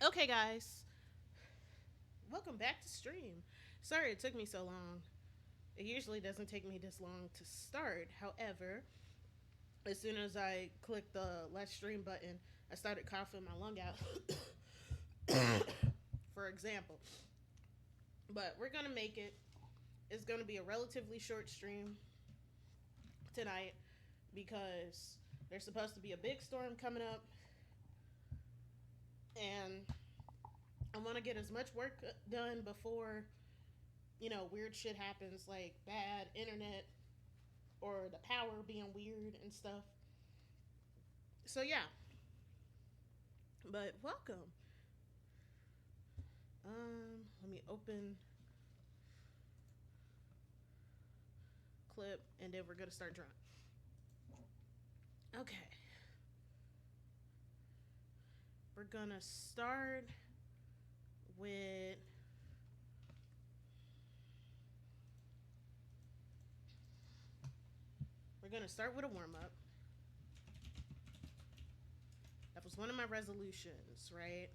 Okay, guys, welcome back to stream. Sorry it took me so long. It usually doesn't take me this long to start. However, as soon as I clicked the let's stream button, I started coughing my lung out, for example. But we're gonna make it. It's gonna be a relatively short stream tonight because there's supposed to be a big storm coming up, and I want to get as much work done before weird shit happens like bad internet or the power being weird and stuff. So yeah, but welcome. Let me open clip and then we're gonna start drawing. Okay, we're gonna start with a warm up. That was one of my resolutions, right?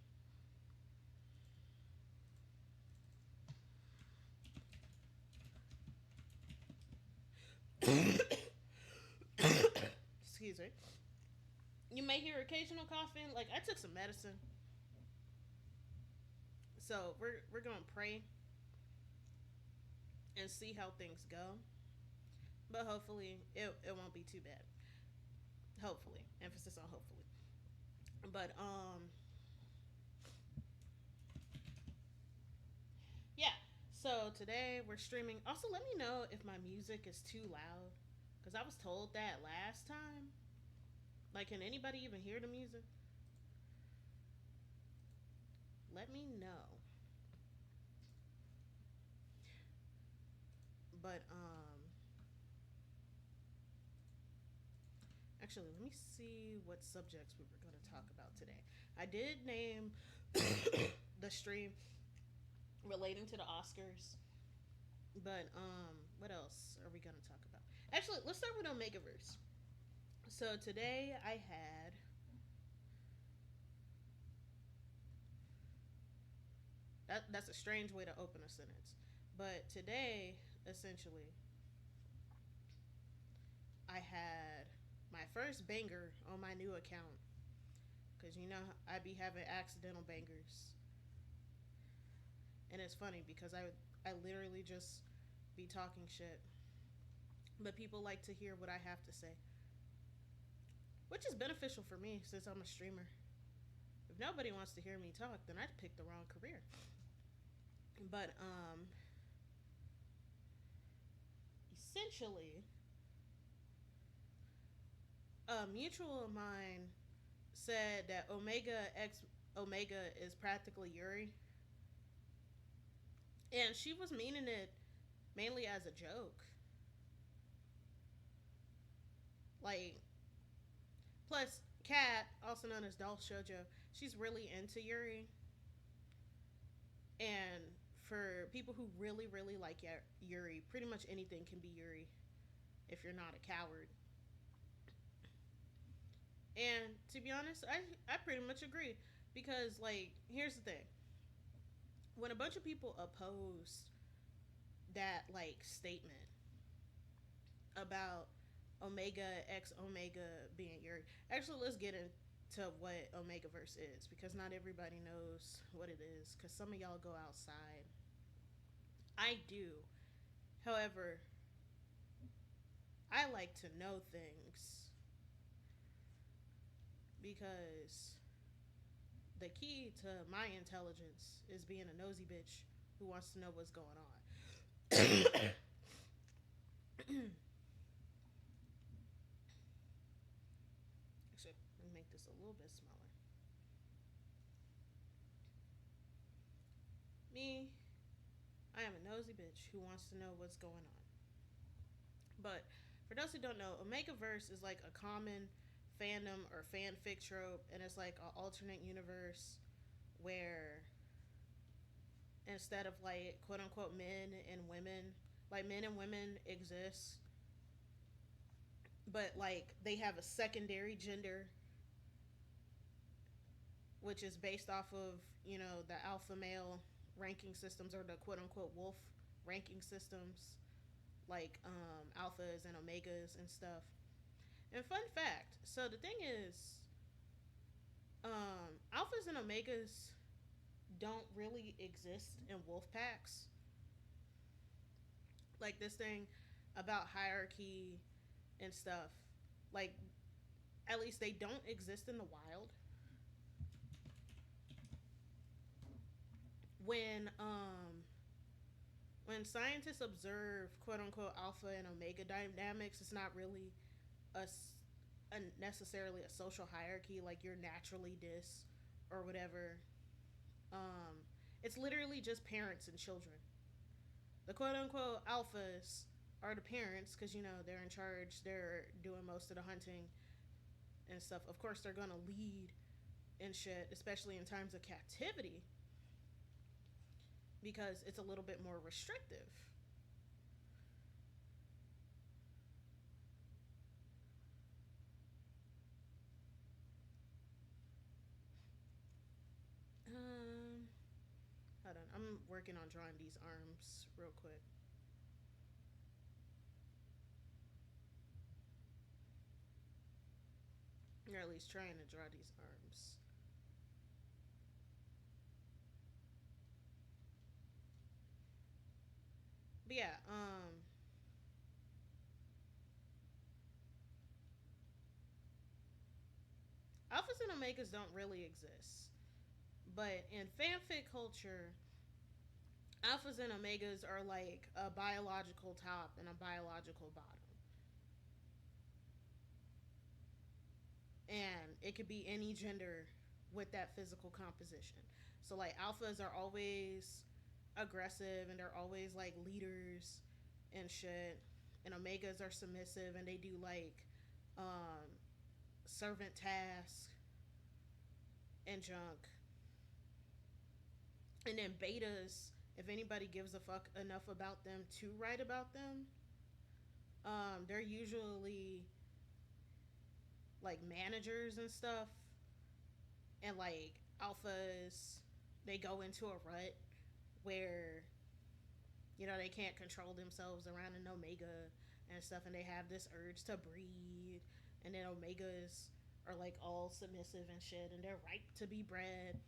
Excuse me. You may hear occasional coughing. Like I took some medicine, so we're gonna pray and see how things go. But hopefully it won't be too bad. Hopefully, emphasis on hopefully. But yeah. So today we're streaming. Also, let me know if my music is too loud, because I was told that last time. Like, can anybody even hear the music? Let me know. But actually, let me see what subjects we were going to talk about today. I did name the stream relating to the Oscars, but what else are we going to talk about? Actually, let's start with Omegaverse. So today I had that's a strange way to open a sentence. But today, essentially, I had my first banger on my new account. Because I be having accidental bangers. And it's funny because I literally just be talking shit. But people like to hear what I have to say. Which is beneficial for me since I'm a streamer. If nobody wants to hear me talk, then I'd pick the wrong career. But essentially, a mutual of mine said that Omega X Omega is practically Yuri, and she was meaning it mainly as a joke. Like, plus Kat, also known as Doll Shoujo, she's really into Yuri, and for people who really really like Yuri, pretty much anything can be Yuri if you're not a coward. And to be honest, I pretty much agree because like here's the thing: when a bunch of people oppose that like statement about Omega X Omega being Yuri. Actually, let's get into what Omega Verse is because not everybody knows what it is. Because some of y'all go outside. I do. However, I like to know things because the key to my intelligence is being a nosy bitch who wants to know what's going on. Actually, let me make this a little bit smaller. Me, I am a nosy bitch who wants to know what's going on. But for those who don't know, Omega Verse is like a common fandom or fanfic trope, and it's like an alternate universe where instead of like quote unquote men and women, like men and women exist, but like they have a secondary gender which is based off of, the alpha male ranking systems, or the quote unquote wolf ranking systems, like alphas and omegas and stuff. And fun fact, so the thing is, alphas and omegas don't really exist in wolf packs. Like this thing about hierarchy and stuff. Like, at least they don't exist in the wild. When when scientists observe quote unquote alpha and omega dynamics, it's not really a, a necessarily a social hierarchy like you're naturally this or whatever. Um, it's literally just parents and children. The quote unquote alphas are the parents because they're in charge. They're doing most of the hunting and stuff. Of course, they're gonna lead and shit, especially in times of captivity, because it's a little bit more restrictive. Um, Hold on, I'm working on drawing these arms real quick. Or at least trying to draw these arms. But yeah, alphas and omegas don't really exist. But in fanfic culture, alphas and omegas are like a biological top and a biological bottom. And it could be any gender with that physical composition. So like alphas are always aggressive and they're always like leaders and shit. And omegas are submissive and they do like um servant tasks and junk. And then betas, if anybody gives a fuck enough about them to write about them, they're usually like managers and stuff. And like alphas, they go into a rut where they can't control themselves around an omega and stuff, and they have this urge to breed. And then omegas are like all submissive and shit, and they're ripe to be bred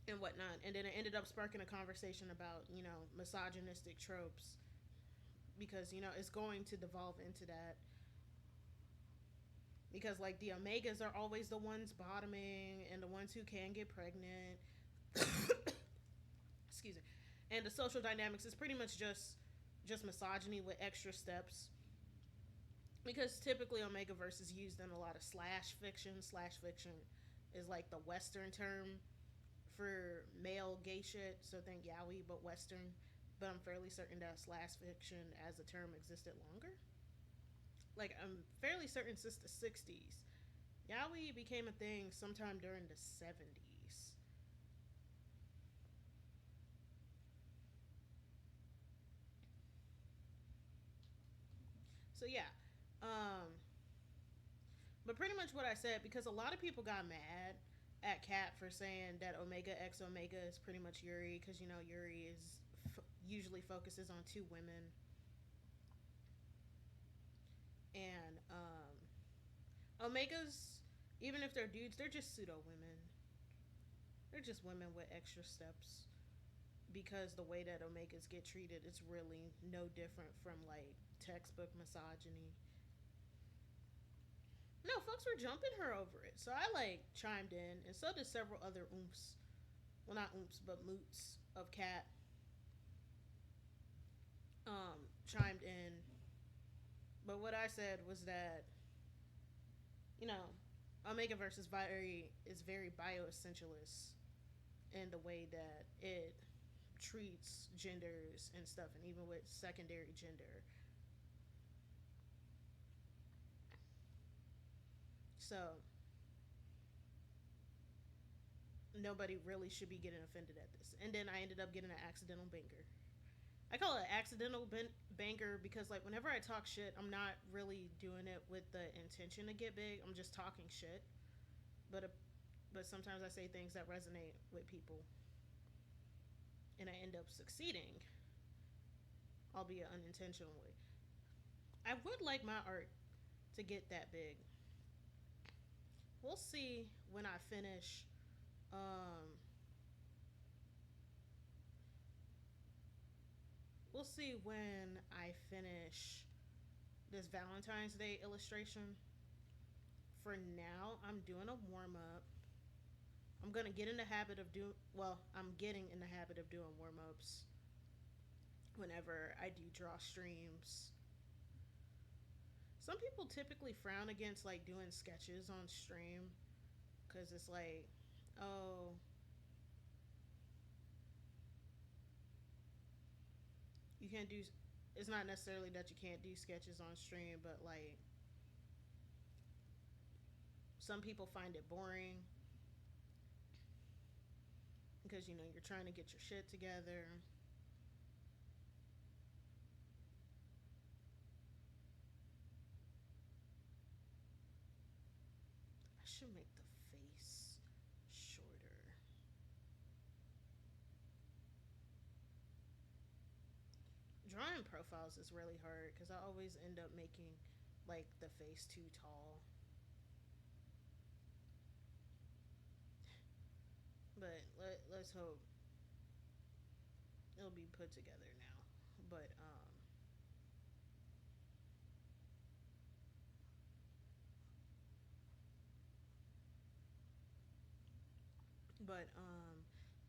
and whatnot. And then it ended up sparking a conversation about misogynistic tropes, because it's going to devolve into that, because like the omegas are always the ones bottoming and the ones who can get pregnant. Excuse me. And the social dynamics is pretty much just misogyny with extra steps, because typically omega verse is used in a lot of slash fiction. Slash fiction is like the western term for male gay shit, so think yaoi but western. But I'm fairly certain that slash fiction as a term existed longer. Like, I'm fairly certain since the 60s. Yaoi became a thing sometime during the 70s. So yeah. Um but pretty much what I said, because a lot of people got mad at Cat for saying that Omega X Omega is pretty much Yuri, because Yuri is usually focuses on two women. And Omegas, even if they're dudes, they're just pseudo women. They're just women with extra steps, because the way that Omegas get treated is really no different from like textbook misogyny. No, folks were jumping her over it. So I like chimed in, and so did several other oomps. Well, not oomps, but moots of Cat. Chimed in. But what I said was that, you know, Omega versus is very bioessentialist in the way that it treats genders and stuff, and even with secondary gender. So nobody really should be getting offended at this. And then I ended up getting an accidental banger. I call it accidental banger because, like, whenever I talk shit, I'm not really doing it with the intention to get big. I'm just talking shit. But but sometimes I say things that resonate with people and I end up succeeding, albeit unintentionally. I would like my art to get that big. We'll see when I finish. Um, we'll see when I finish this Valentine's Day illustration. For now, I'm doing a warm up. I'm gonna get in the habit of doing. Well, I'm getting in the habit of doing warm ups whenever I do draw streams. Some people typically frown against like doing sketches on stream because it's like, oh, you can't do. It's not necessarily that you can't do sketches on stream, but like some people find it boring because you're trying to get your shit together. I should make the face shorter. Drawing profiles is really hard because I always end up making like the face too tall. But let's hope it'll be put together now. But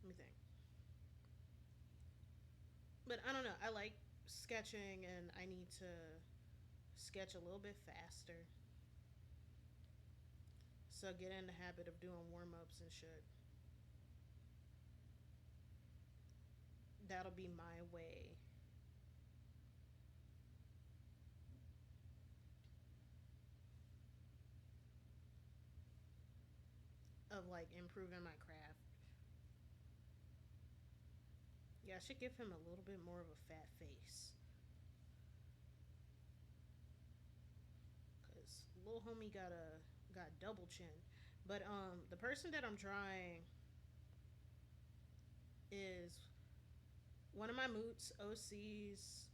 let me think. But I don't know. I like sketching, and I need to sketch a little bit faster. So get in the habit of doing warm ups and shit. That'll be my way of like improving my craft. Yeah, I should give him a little bit more of a fat face. Cause little homie got double chin. But the person that I'm drawing is one of my moots OCs.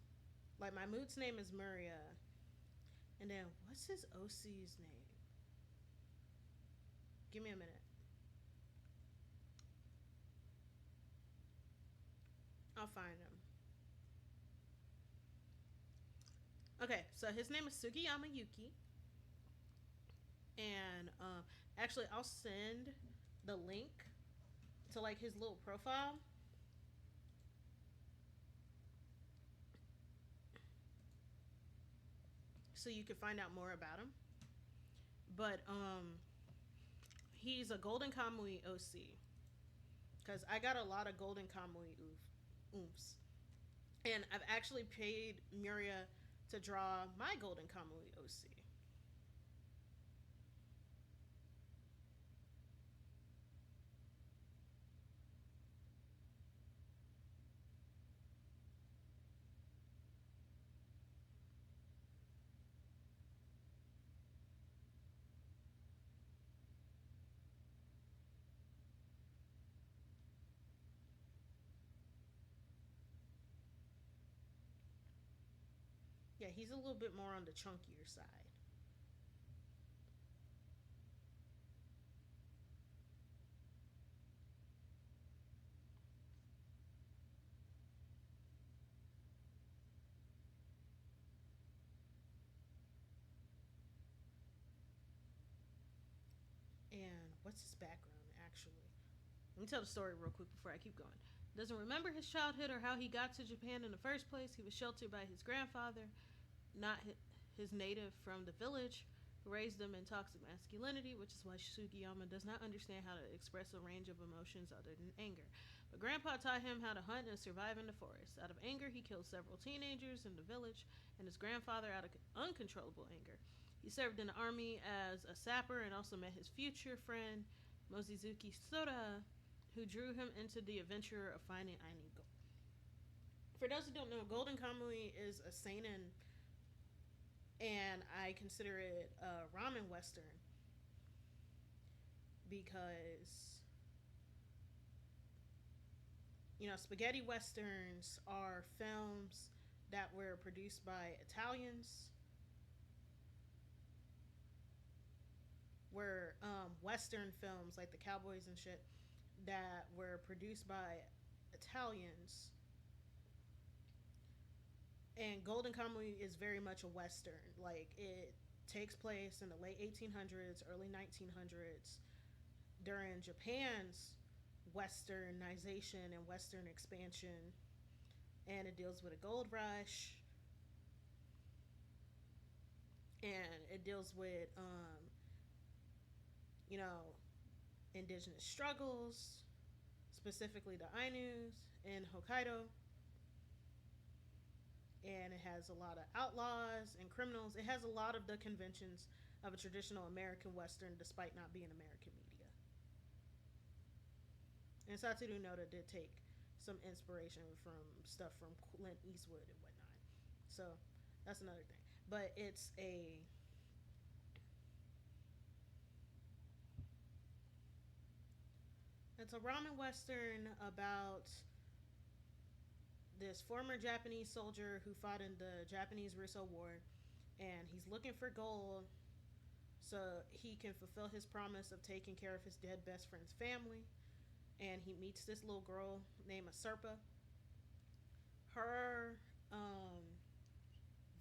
Like my moot's name is Maria, and then what's his OC's name? Give me a minute. I'll find him. Okay, so his name is Sugiyama Yuki, and actually I'll send the link to like his little profile so you can find out more about him. But he's a Golden Kamui OC because I got a lot of Golden Kamui oofs, and I've actually paid Muria to draw my Golden Kamui OC. Yeah, he's a little bit more on the chunkier side. And what's his background actually? Let me tell the story real quick before I keep going. Doesn't remember his childhood or how he got to Japan in the first place. He was sheltered by his grandfather, not his native from the village, who raised him in toxic masculinity, which is why Sugiyama does not understand how to express a range of emotions other than anger. But Grandpa taught him how to hunt and survive in the forest. Out of anger, he killed several teenagers in the village, and his grandfather, out of uncontrollable anger, he served in the army as a sapper and also met his future friend, Mochizuki Soda, who drew him into the adventure of finding Ainigo. For those who don't know, Golden Kamui is a seinen, and I consider it a ramen western. because spaghetti westerns are films that were produced by Italians, were western films like the cowboys and shit that were produced by Italians. And Golden Kamuy is very much a western. Like, it takes place in the late 1800s, early 1900s during Japan's westernization and western expansion, and it deals with a gold rush, and it deals with you know indigenous struggles, specifically the Ainus in Hokkaido, and it has a lot of outlaws and criminals. It has a lot of the conventions of a traditional American Western, despite not being American media. And Satoru Noda did take some inspiration from stuff from Clint Eastwood and whatnot. So that's another thing. But it's a ramen western about this former Japanese soldier who fought in the Japanese Russo War, and he's looking for gold so he can fulfill his promise of taking care of his dead best friend's family. And he meets this little girl named Serpa. Her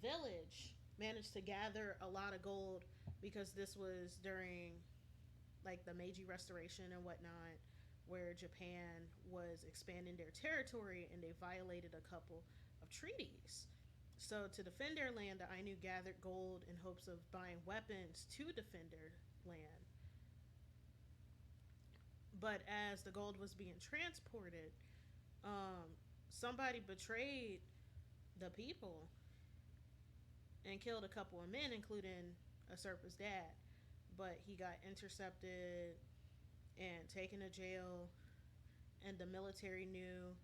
village managed to gather a lot of gold because this was during like the Meiji Restoration and whatnot, where Japan was expanding their territory and they violated a couple of treaties. So to defend their land, the Ainu gathered gold in hopes of buying weapons to defend their land. But as the gold was being transported, somebody betrayed the people and killed a couple of men, including Asurpa's dad. But he got intercepted and taken to jail, and the military knew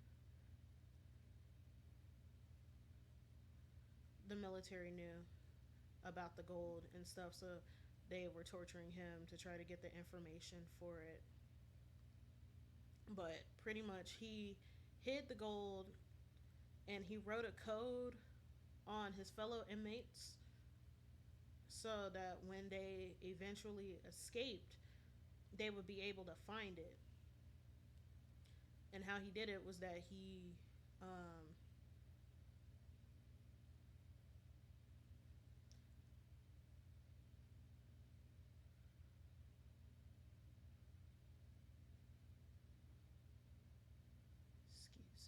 about the gold and stuff, so they were torturing him to try to get the information for it. But pretty much he hid the gold, and he wrote a code on his fellow inmates so that when they eventually escaped, they would be able to find it. And how he did it was that excuse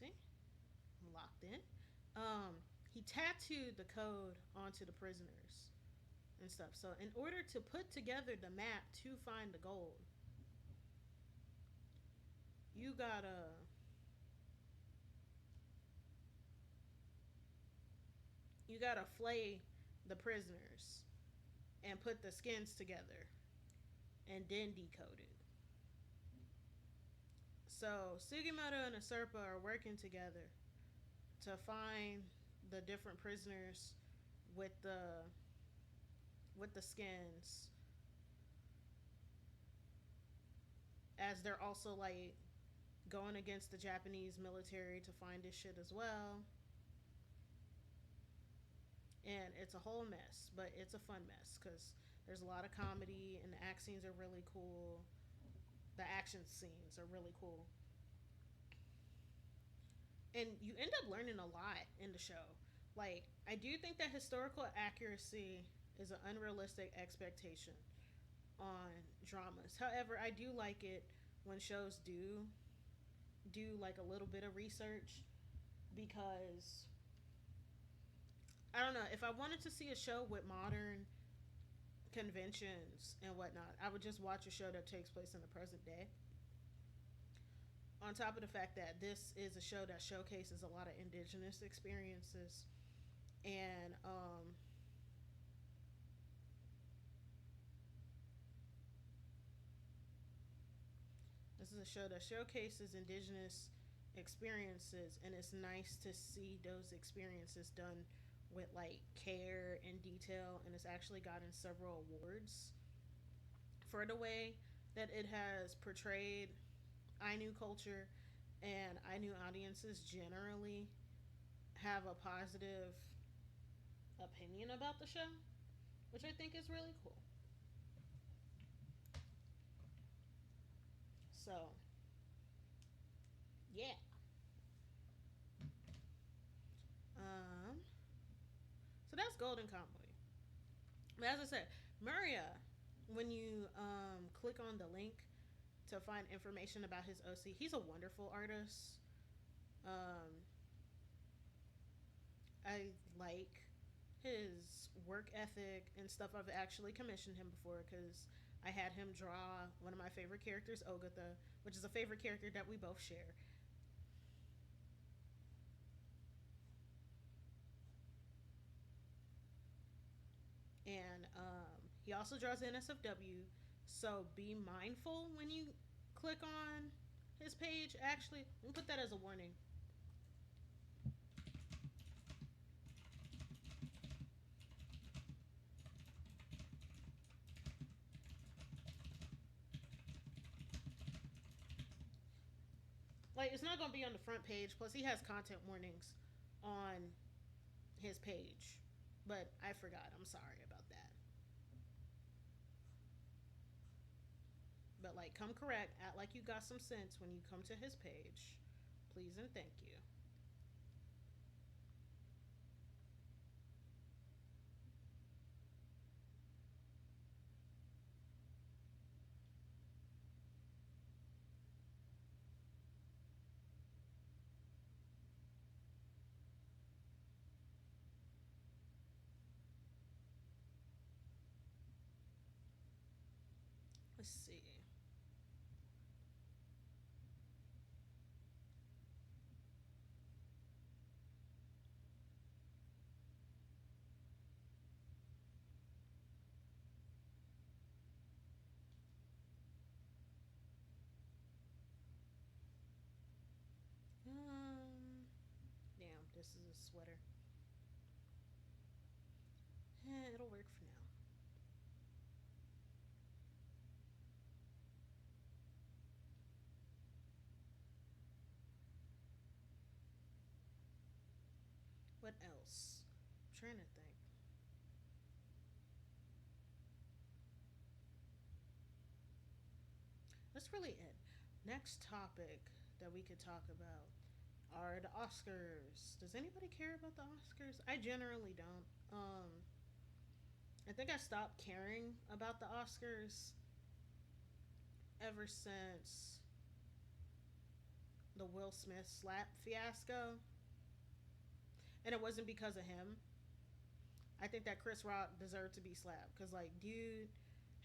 me, I'm locked in. He tattooed the code onto the prisoners and stuff. So in order to put together the map to find the gold, you gotta you gotta flay the prisoners and put the skins together and then decode it. So Sugimoto and Asurpa are working together to find the different prisoners with the skins, as they're also like going against the Japanese military to find this shit as well. And it's a whole mess, but it's a fun mess because there's a lot of comedy and the act scenes are really cool. The action scenes are really cool, and you end up learning a lot in the show. Like, I do think that historical accuracy is an unrealistic expectation on dramas. However, I do like it when shows do like a little bit of research, because I don't know, if I wanted to see a show with modern conventions and whatnot, I would just watch a show that takes place in the present day. On top of the fact that this is a show that showcases a lot of indigenous experiences, and this is a show that showcases indigenous experiences, and it's nice to see those experiences done with like care and detail, and it's actually gotten several awards for the way that it has portrayed Ainu culture and Ainu audiences generally have a positive opinion about the show, which I think is really cool. So, yeah. Um, so that's Golden Convoy. But as I said, Maria, when you click on the link to find information about his OC, he's a wonderful artist. Um, I like his work ethic and stuff. I've actually commissioned him before because I had him draw one of my favorite characters, Ogatha, which is a favorite character that we both share. And he also draws NSFW. So be mindful when you click on his page. Actually, let me put that as a warning. Like, it's not going to be on the front page. Plus, he has content warnings on his page. But I forgot. I'm sorry about that. But, like, come correct. Act like you got some sense when you come to his page. Please and thank you. Let's see. Damn, this is a sweater. It'll work for now. What else? I'm trying to think. That's really it. Next topic that we could talk about are the Oscars. Does anybody care about the Oscars? I generally don't. I think I stopped caring about the Oscars ever since the Will Smith slap fiasco, and it wasn't because of him. I think that Chris Rock deserved to be slapped because, like, dude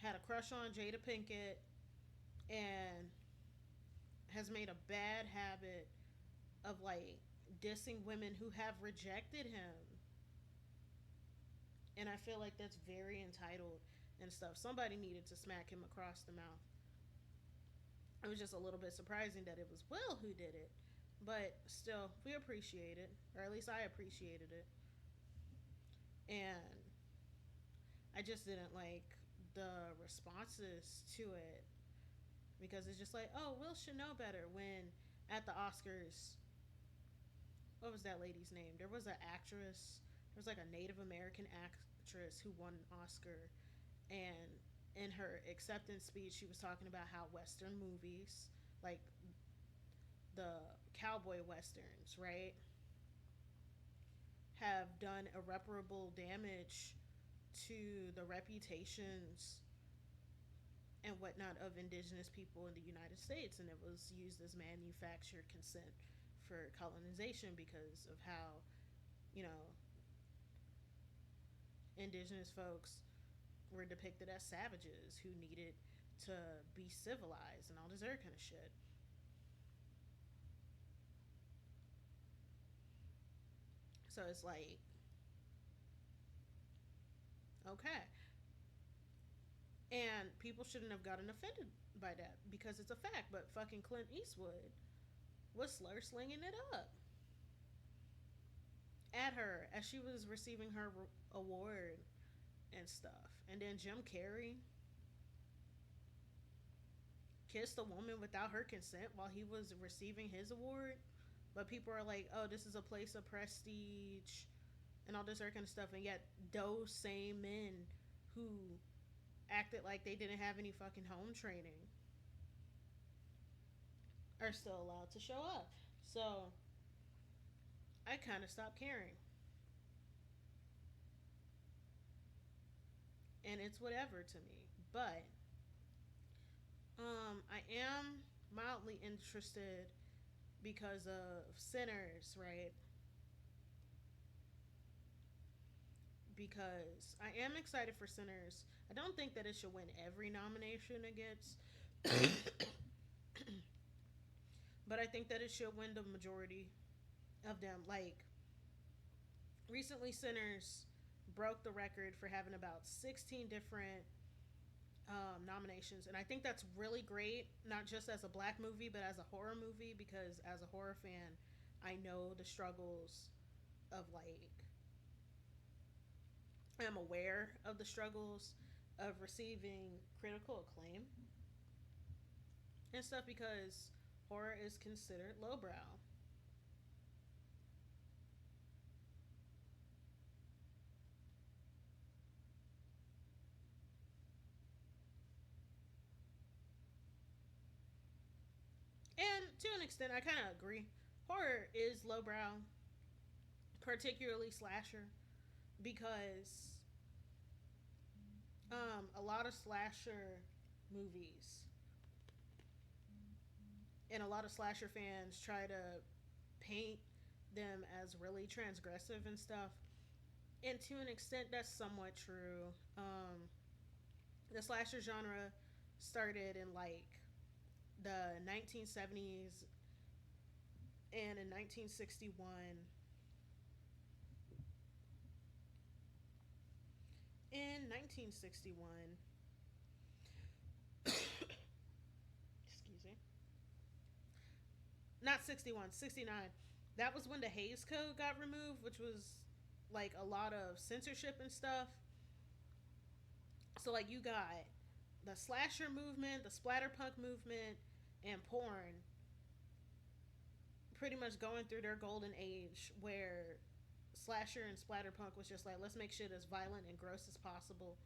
had a crush on Jada Pinkett and has made a bad habit of, like, dissing women who have rejected him. And I feel like that's very entitled and stuff. Somebody needed to smack him across the mouth. It was just a little bit surprising that it was Will who did it. But still, we appreciate it. Or at least I appreciated it. And I just didn't like the responses to it. Because it's just like, oh, Will should know better. When at the Oscars, what was that lady's name? There was an actress. There was like a Native American actress who won an Oscar. And in her acceptance speech, she was talking about how Western movies, like the cowboy westerns, right, have done irreparable damage to the reputations and whatnot of indigenous people in the United States. And it was used as manufactured consent for colonization because of how, you know, indigenous folks were depicted as savages who needed to be civilized and all this other kind of shit. So it's like, okay. And people shouldn't have gotten offended by that because it's a fact. But fucking Clint Eastwood was slur slinging it up at her as she was receiving her award and stuff. And then Jim Carrey, kissed a woman without her consent while he was receiving his award. But people are like, oh, this is a place of prestige and all this other kind of stuff. And yet, those same men who acted like they didn't have any fucking home training are still allowed to show up. So I kind of stopped caring. And it's whatever to me. But I am mildly interested because of Sinners, right? Because I am excited for Sinners. I don't think that it should win every nomination it gets, but I think that it should win the majority of them. Like, recently, Sinners broke the record for having about 16 different nominations, and I think that's really great. Not just as a black movie, but as a horror movie. Because as a horror fan, I know the struggles of like I'm aware of the struggles of receiving critical acclaim and stuff because horror is considered lowbrow. And to an extent, I kind of agree. Horror is lowbrow, particularly slasher, because a lot of slasher movies and a lot of slasher fans try to paint them as really transgressive and stuff. And to an extent, that's somewhat true. The slasher genre started in like the 1970s, and in 1961, excuse me, not 61, 69. That was when the Hays Code got removed, which was like a lot of censorship and stuff. So like you got the slasher movement, the splatterpunk movement, and porn pretty much going through their golden age where slasher and splatterpunk was just like, let's make shit as violent and gross as possible.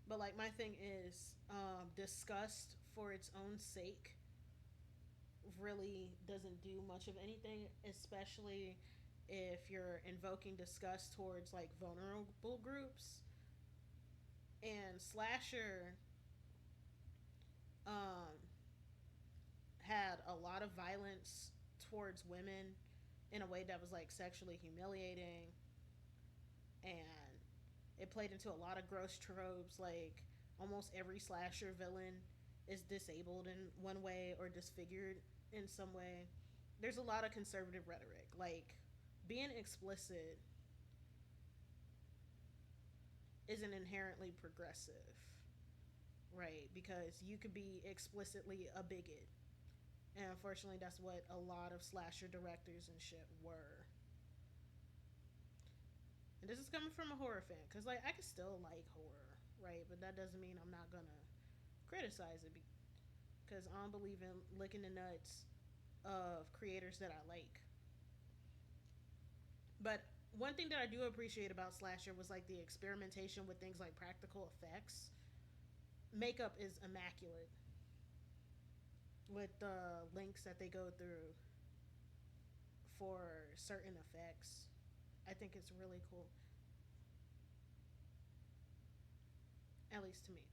But like my thing is, disgust for its own sake really doesn't do much of anything, especially if you're invoking disgust towards like vulnerable groups. And slasher um, had a lot of violence towards women in a way that was like sexually humiliating, and it played into a lot of gross tropes. Like almost every slasher villain is disabled in one way or disfigured in some way. There's a lot of conservative rhetoric, like being explicit isn't inherently progressive, right? Because you could be explicitly a bigot, and unfortunately that's what a lot of slasher directors and shit were. And this is coming from a horror fan, because like I can still like horror, right? But that doesn't mean I'm not gonna criticize it, because I don't believe in licking the nuts of creators that I like. But one thing that I do appreciate about slasher was like the experimentation with things like practical effects. Makeup is immaculate with the links that they go through for certain effects. I think it's really cool, at least to me.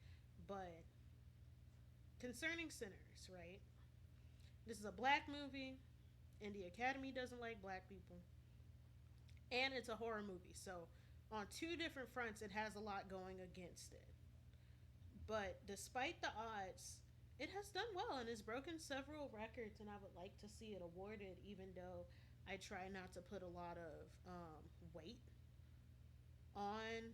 But concerning Sinners, right? This is a black movie, and the Academy doesn't like black people, and it's a horror movie. So, on two different fronts, it has a lot going against it. But despite the odds, it has done well and has broken several records, and I would like to see it awarded, even though I try not to put a lot of weight on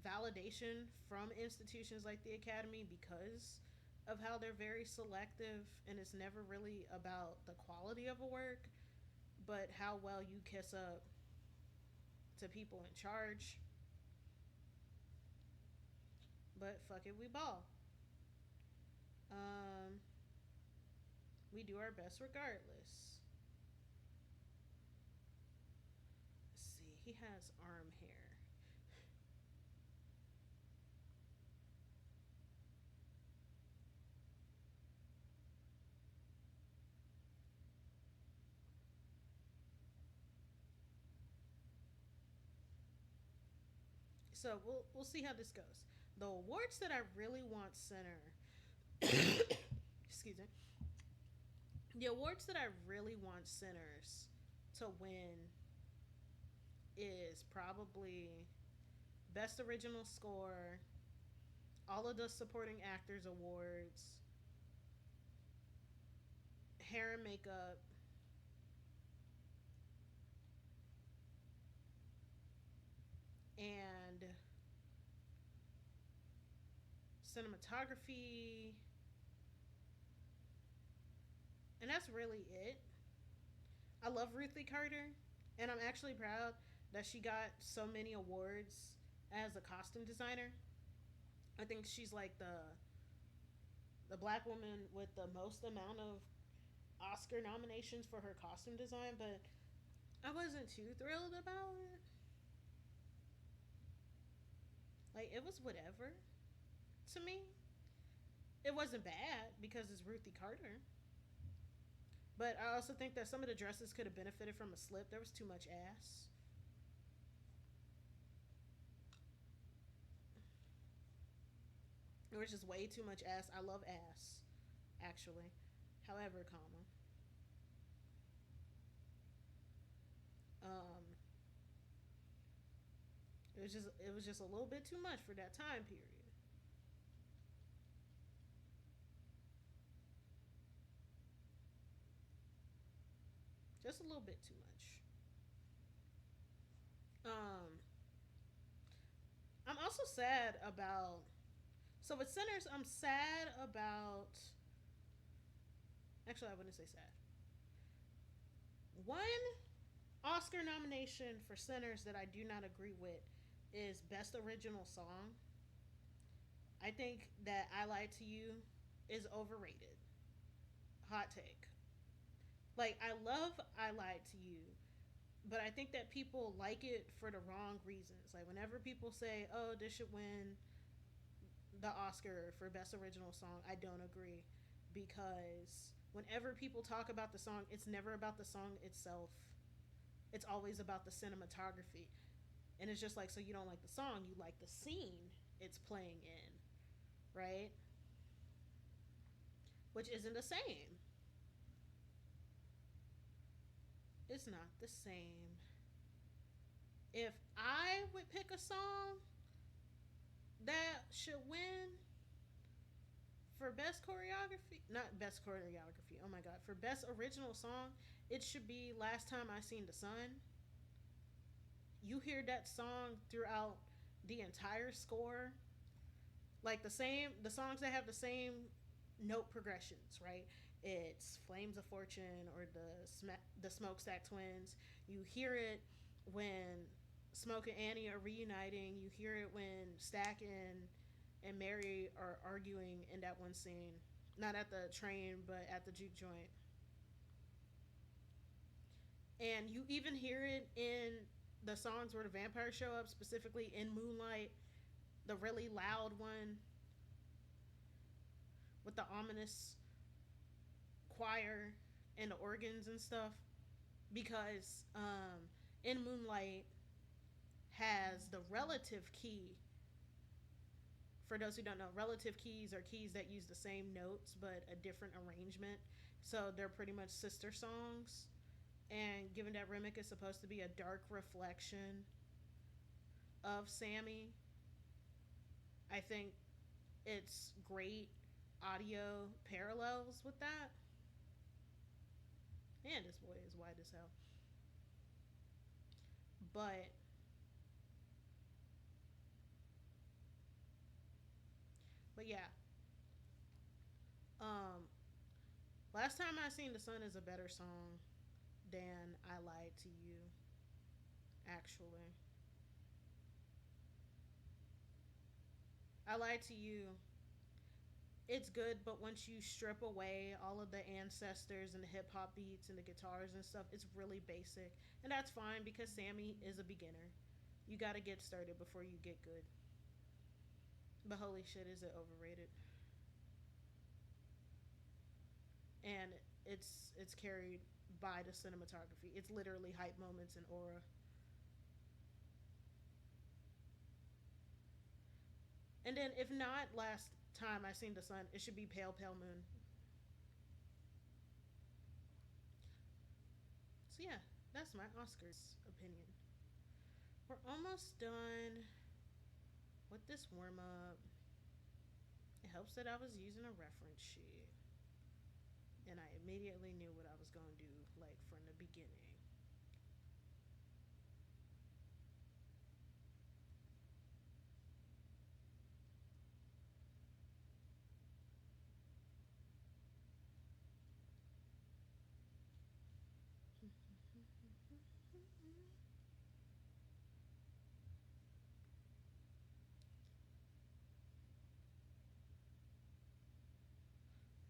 validation from institutions like the Academy because of how they're very selective, and it's never really about the quality of a work, but how well you kiss up to people in charge. But fuck it, we ball. Um, we do our best regardless. Let's see. He has arm hair. So we'll see how this goes. The awards that I really want center, excuse me, the awards that I really want centers to win is probably best original score, all of the supporting actors awards, hair and makeup, and cinematography, and that's really it. I love Ruthie Carter, and I'm actually proud that she got so many awards as a costume designer. I think she's like the black woman with the most amount of Oscar nominations for her costume design, but I wasn't too thrilled about it. Like it was whatever to me. It wasn't bad because it's Ruthie Carter, but I also think that some of the dresses could have benefited from a slip. There was too much ass. There was just way too much ass. I love ass, actually. However, um, it was just a little bit too much for that time period. Just a little bit too much. Um, I'm also sad about. So with Sinners, I'm sad about. Actually, I wouldn't say sad. One Oscar nomination for Sinners that I do not agree with is Best Original Song. I think that I Lied to You is overrated. Hot take. Like, I love I Lied to You, but I think that people like it for the wrong reasons. Like, whenever people say, oh, this should win the Oscar for Best Original Song, I don't agree. Because whenever people talk about the song, it's never about the song itself. It's always about the cinematography. And it's just like, so you don't like the song, you like the scene it's playing in, right? Which isn't the same. It's not the same. If I would pick a song that should win for best choreography, not best choreography, oh my god, for best original song, it should be Last Time I Seen the Sun. You hear that song throughout the entire score, like the songs that have the same note progressions, right? It's Flames of Fortune or the Smokestack Twins. You hear it when Smoke and Annie are reuniting. You hear it when Stack and Mary are arguing in that one scene. Not at the train, but at the juke joint. And you even hear it in the songs where the vampires show up, specifically in Moonlight, the really loud one with the ominous choir and the organs and stuff. Because in Moonlight has the relative key. For those who don't know, relative keys are keys that use the same notes but a different arrangement. So they're pretty much sister songs. And given that Remick is supposed to be a dark reflection of Sammy, I think it's great audio parallels with that. And this boy is white as hell. But yeah. Um Last Time I Seen the Sun is a better song than I Lied to You, actually. I Lied to You it's good, but once you strip away all of the ancestors and the hip hop beats and the guitars and stuff, it's really basic. And that's fine because Sammy is a beginner. You gotta get started before you get good. But holy shit, is it overrated? And it's carried by the cinematography. It's literally hype moments and aura. And then if not last time I seen the sun, it should be Pale Pale Moon. So yeah, that's my Oscars opinion. We're almost done with this warm up. It helps that I was using a reference sheet and I immediately knew what I was going to do, like from the beginning.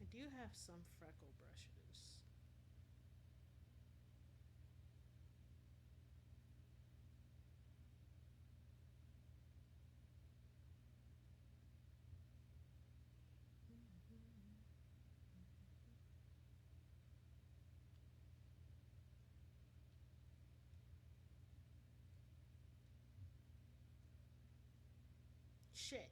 I do have some freckle brushes. Shit.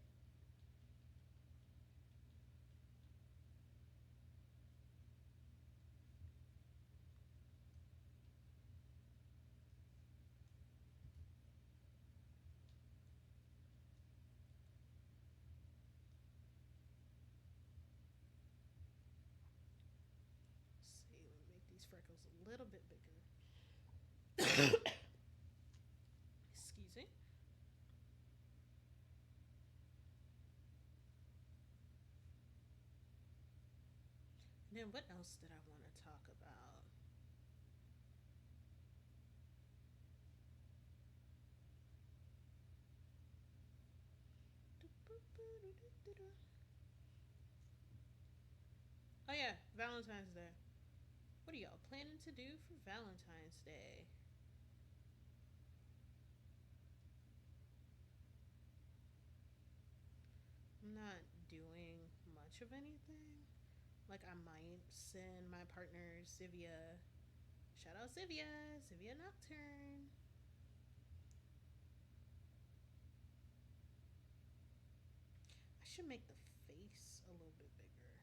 Let's see, let me make these freckles a little bit bigger. Excuse me. And then what else did I want to talk about? Oh yeah, Valentine's Day. What are y'all planning to do for Valentine's Day? I'm not doing much of anything. Like I might send my partner Sivia. Shout out Sivia, Sivia Nocturne. I should make the face a little bit bigger.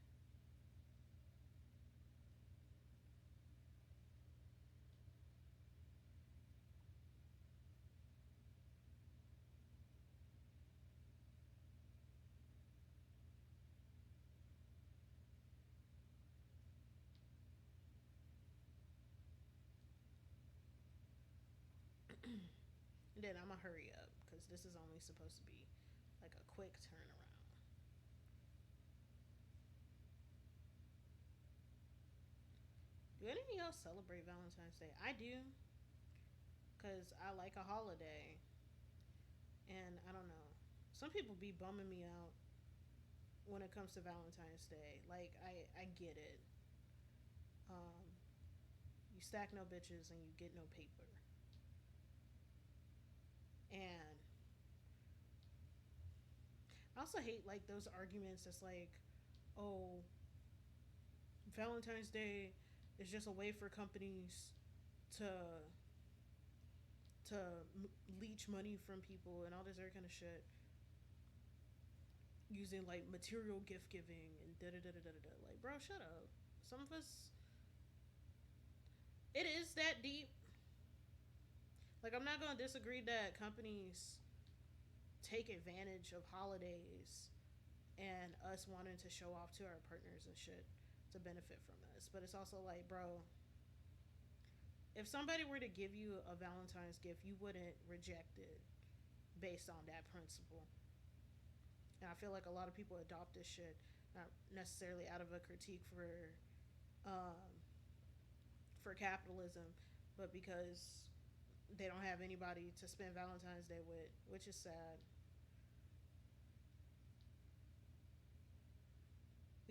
And then I'm gonna hurry up because this is only supposed to be like a quick turnaround. Do any of y'all celebrate Valentine's Day? I do because I like a holiday, and I don't know. Some people be bumming me out when it comes to Valentine's Day. Like I get it. Um, you stack no bitches and you get no paper. And I also hate like those arguments that's like, oh, Valentine's Day is just a way for companies to to leech money from people and all this other kind of shit using like material gift giving and da da da da da da. Like, bro, shut up. Some of us, it is that deep. Like, I'm not gonna disagree that companies take advantage of holidays and us wanting to show off to our partners and shit to benefit from us. But it's also like, bro, if somebody were to give you a Valentine's gift, you wouldn't reject it based on that principle. And I feel like a lot of people adopt this shit not necessarily out of a critique um, for capitalism, but because they don't have anybody to spend Valentine's Day with, which is sad.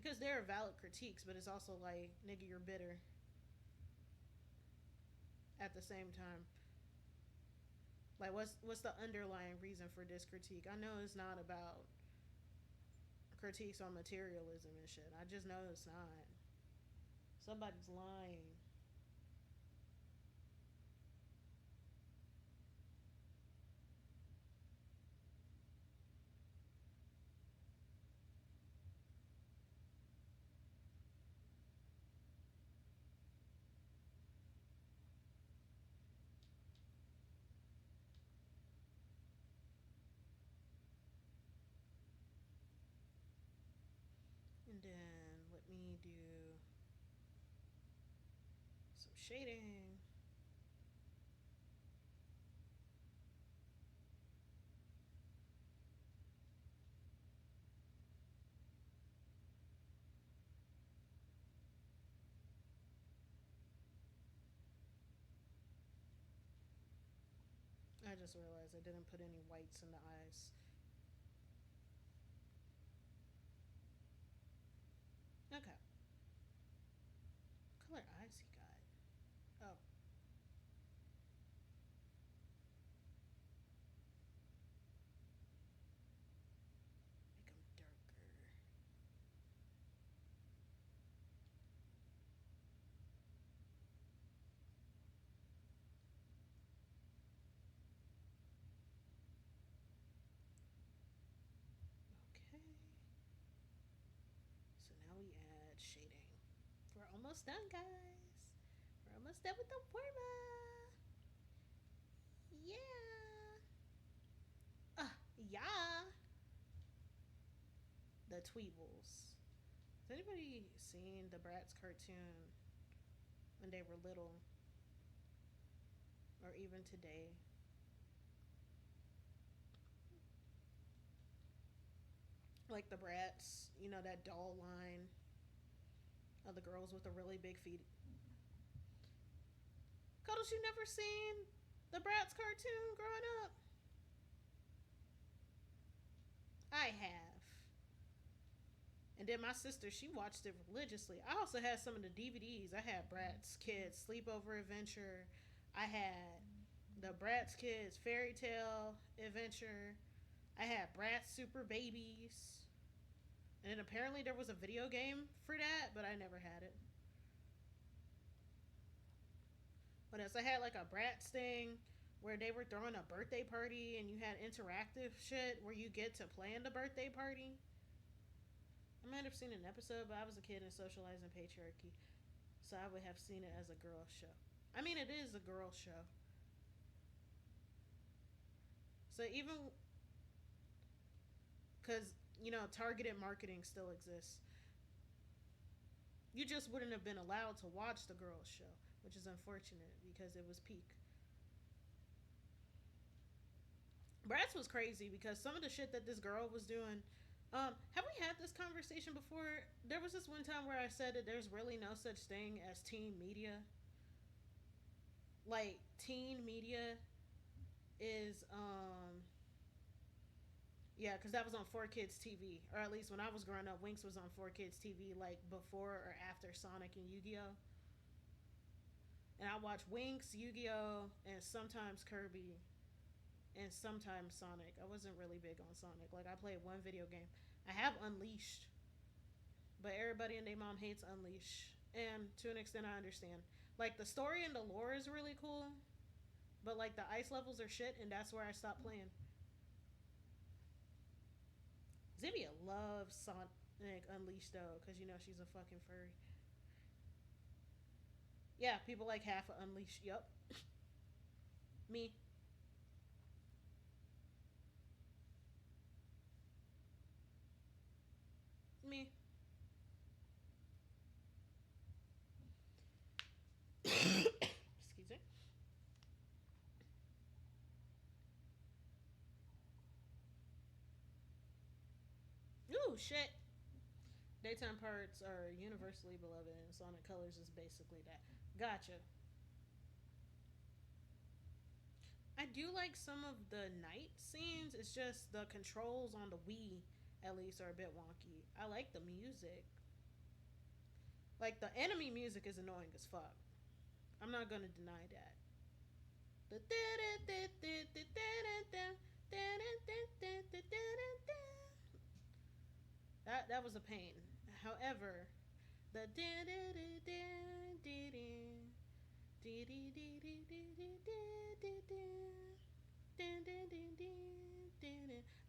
because there are valid critiques, but it's also like, nigga, you're bitter at the same time. Like, what's the underlying reason for this critique? I know it's not about critiques on materialism and shit. I just know it's not. Somebody's lying. And then let me do some shading. I just realized I didn't put any whites in the eyes. Okay. What color eyes he got? Oh, make them darker. Okay. So now we add shading. We're almost done, guys. We're almost done with the forma. Yeah. Yeah. The Tweebles. Has anybody seen the Bratz cartoon when they were little, or even today? Like the Bratz, you know, that doll line of the girls with the really big feet. Cuddles, you never seen the Bratz cartoon growing up? I have. And then my sister, she watched it religiously. I also had some of the DVDs. I had Bratz Kids Sleepover Adventure. I had the Bratz Kids Fairy Tale Adventure. I had Bratz Super Babies. And then apparently there was a video game for that, but I never had it. What else? I had like a Bratz thing where they were throwing a birthday party and you had interactive shit where you get to plan the birthday party. I might have seen an episode, but I was a kid and socializing patriarchy, so I would have seen it as a girl show. I mean, it is a girl show. So even because, you know, targeted marketing still exists, you just wouldn't have been allowed to watch the girls show, which is unfortunate because it was peak. Bratz was crazy because some of the shit that this girl was doing. Have we had this conversation before? There was this one time where I said that there's really no such thing as teen media. Like, teen media is yeah, because that was on 4 Kids TV, or at least when I was growing up, Winx was on 4 Kids TV, like before or after Sonic and Yu-Gi-Oh. And I watched Winx, Yu-Gi-Oh, and sometimes Kirby, and sometimes Sonic. I wasn't really big on Sonic. Like, I played one video game. I have Unleashed, but everybody and their mom hates Unleash, and to an extent, I understand. Like, the story and the lore is really cool, but like the ice levels are shit, and that's where I stopped playing. Zivia loves Sonic Unleashed though, because you know she's a fucking furry. Yeah, people like half of Unleashed. Yup. Me. Me. Excuse me. Ooh, shit. Daytime parts are universally beloved, and Sonic Colors is basically that. Gotcha. I do like some of the night scenes. It's just the controls on the Wii, at least, are a bit wonky. I like the music. Like the enemy music is annoying as fuck. I'm not gonna deny that. That was a pain. However, the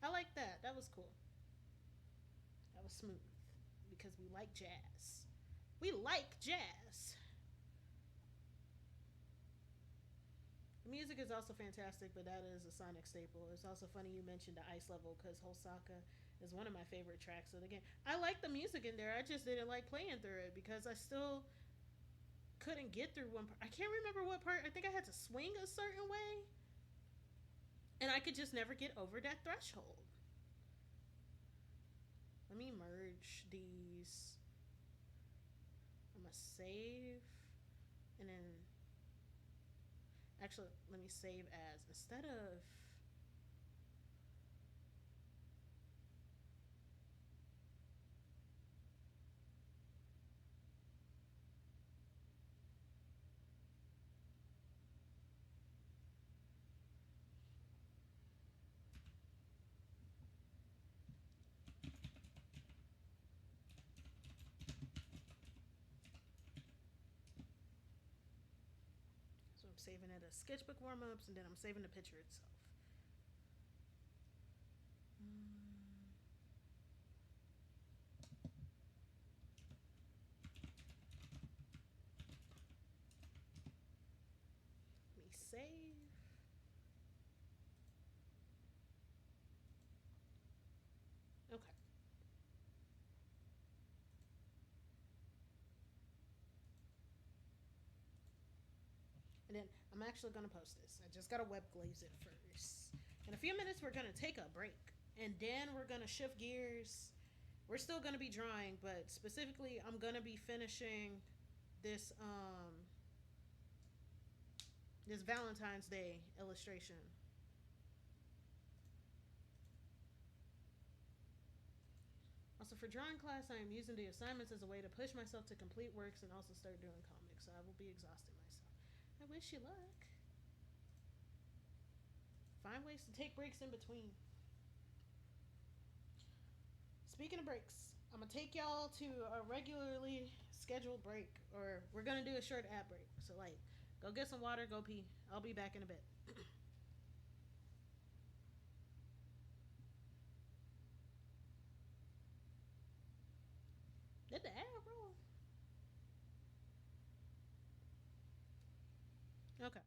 I like that. That was cool. That was smooth because we like jazz. We like jazz. The music is also fantastic, but that is a Sonic staple. It's also funny you mentioned the ice level because Hosaka is one of my favorite tracks of the game. I like the music in there. I just didn't like playing through it because I still couldn't get through one part. I can't remember what part. I think I had to swing a certain way, and I could just never get over that threshold. Let me merge these. I'm gonna save, and then actually let me save as instead of so I'm saving it as sketchbook warm ups, and then I'm saving the picture itself. Mm, Let me save. Okay, and then I'm actually gonna post this. I just gotta web glaze it first. In a few minutes, we're gonna take a break, and then we're gonna shift gears. We're still gonna be drawing, but specifically, I'm gonna be finishing this this Valentine's Day illustration. Also, for drawing class, I am using the assignments as a way to push myself to complete works and also start doing comics. So I will be exhausting myself. I wish you luck. Find ways to take breaks in between. Speaking of breaks, I'm gonna take y'all to a regularly scheduled break, or we're gonna do a short ad break. So like, go get some water, go pee. I'll be back in a bit. Did the ad roll? Okay.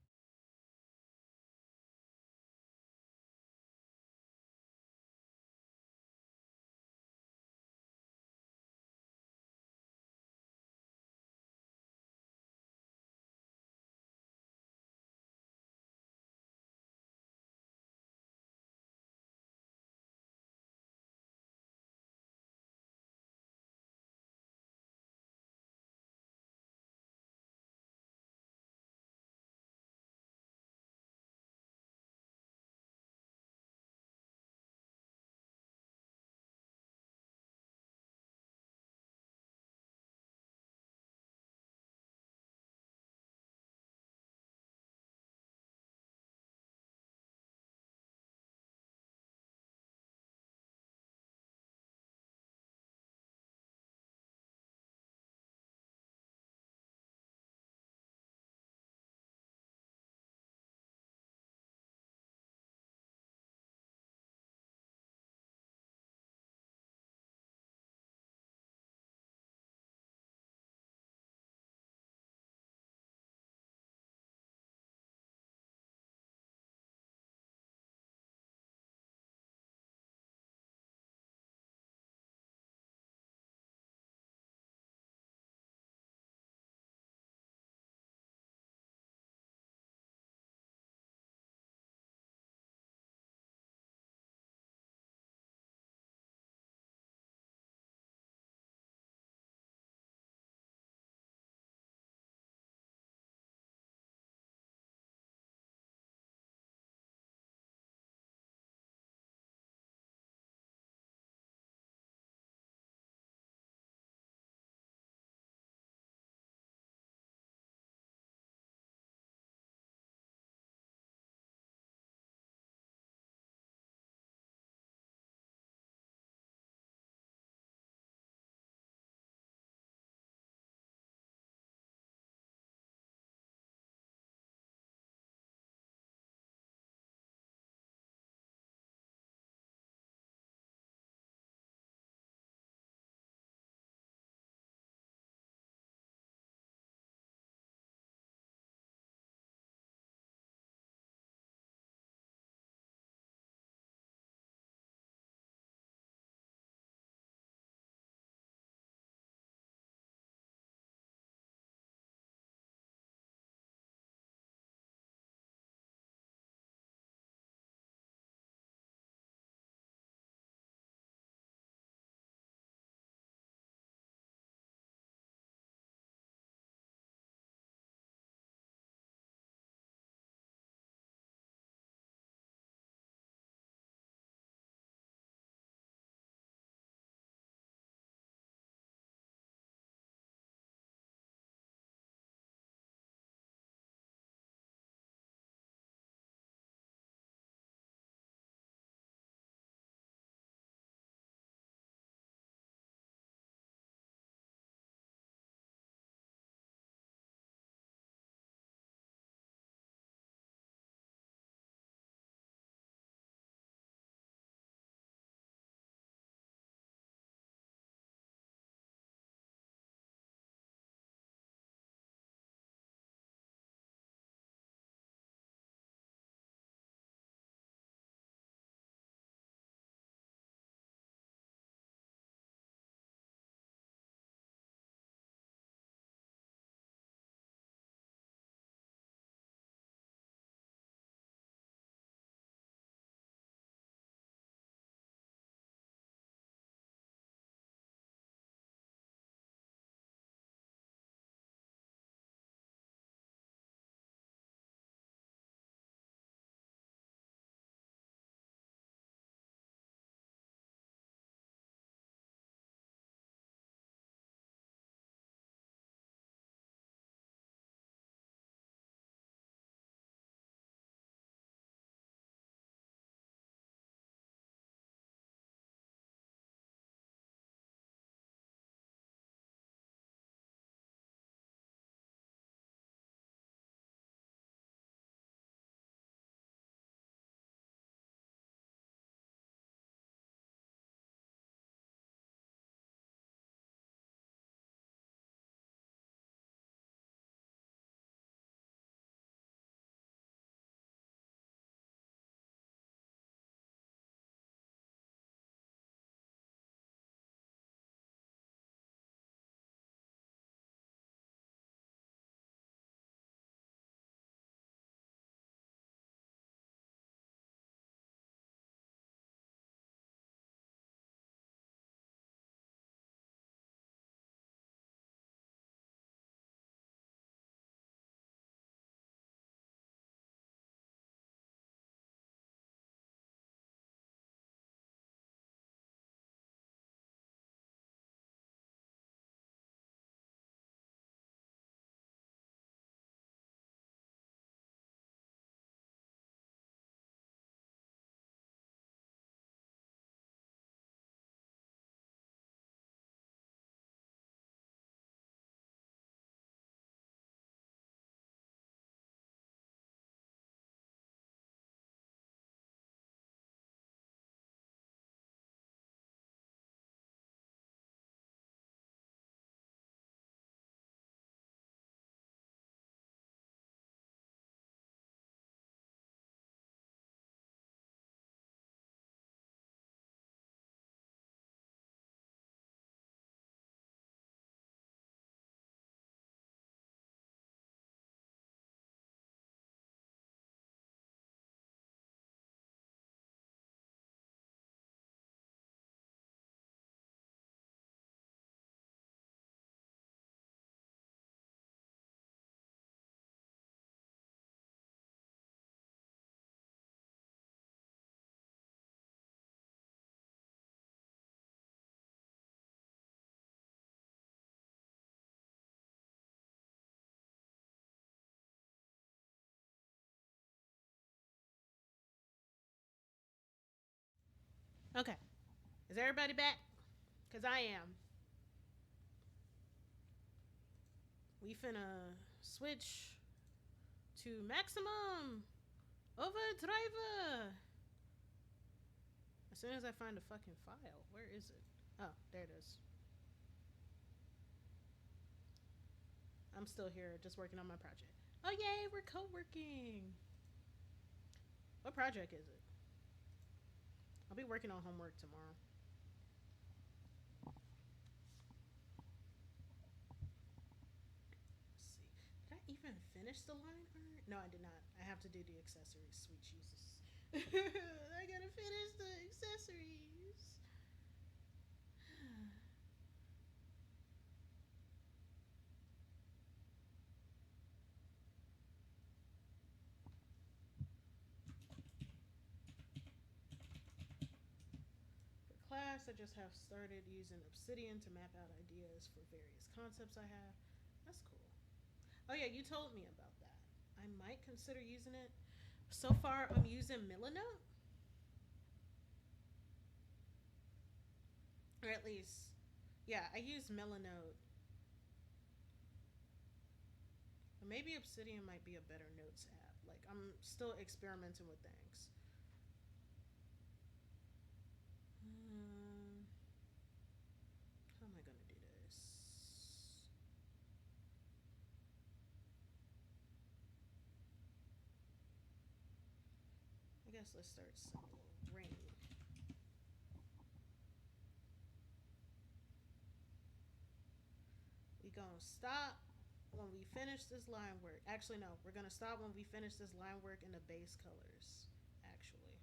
Okay. Is everybody back? Cause I am. We finna switch to maximum overdrive. As soon as I find a fucking file, where is it? Oh, there it is. I'm still here, just working on my project. Oh yay, we're co-working. What project is it? I'll be working on homework tomorrow. Let's see. Did I even finish the line art? No, I did not. I have to do the accessories. Sweet Jesus. I gotta finish the accessories. For class, I just have started using Obsidian to map out ideas for various concepts I have. That's cool. Oh yeah, you told me about that. I might consider using it. So far, I'm using Milanote, or at least, yeah, I use Milanote. Or maybe Obsidian might be a better notes app. Like I'm still experimenting with things. Um, how am I gonna do this? I guess let's start simple. Rain. We gonna stop when we finish this line work. Actually, no, we're gonna stop when we finish this line work in the base colors. Actually,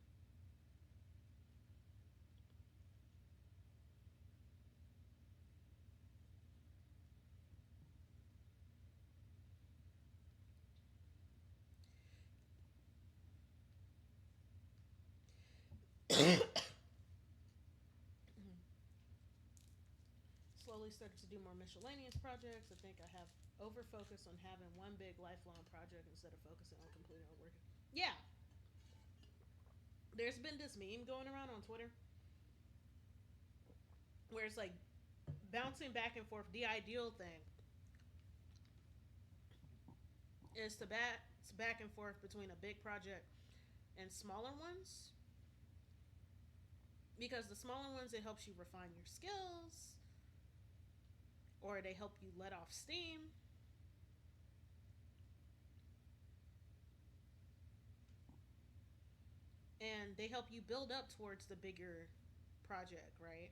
slowly started to do more miscellaneous projects. I think I have over focused on having one big lifelong project instead of focusing on completing or working. Yeah, there's been this meme going around on Twitter where it's like bouncing back and forth. The ideal thing is to back and forth between a big project and smaller ones, because the smaller ones, it helps you refine your skills, or they help you let off steam, and they help you build up towards the bigger project, right?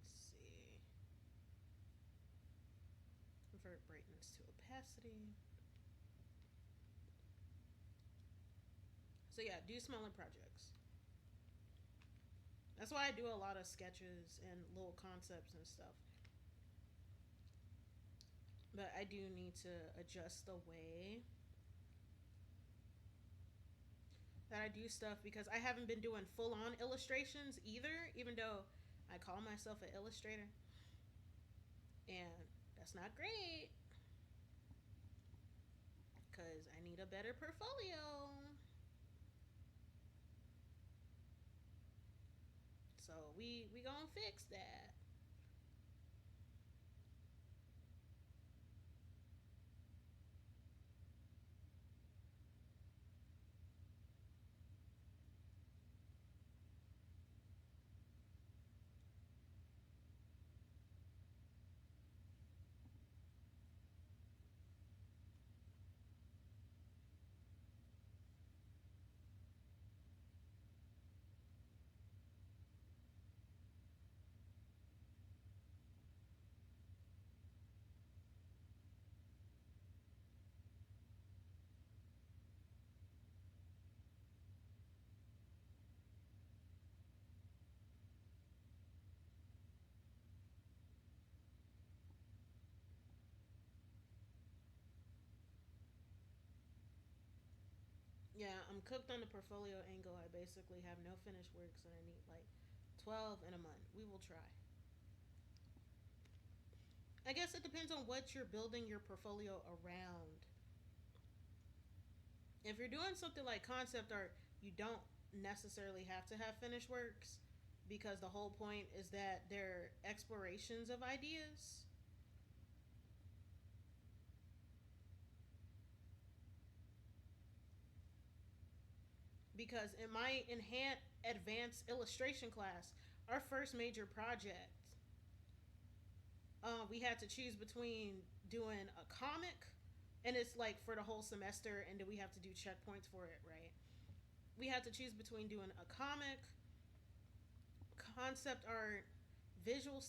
Let's see. Convert brightness to opacity. So yeah, do smaller projects. That's why I do a lot of sketches and little concepts and stuff. But I do need to adjust the way that I do stuff, because I haven't been doing full on illustrations either, even though I call myself an illustrator. And that's not great, because I need a better portfolio. So we gonna fix that. I'm cooked on the portfolio angle. I basically have no finished works and I need like 12 in a month. We will try. I guess it depends on what you're building your portfolio around. If you're doing something like concept art, you don't necessarily have to have finished works because the whole point is that they're explorations of ideas. Because in my enhanced advanced illustration class, our first major project, we had to choose between doing a comic, and it's like for the whole semester, and then we have to do checkpoints for it, right? We had to choose between doing a comic, concept art, visual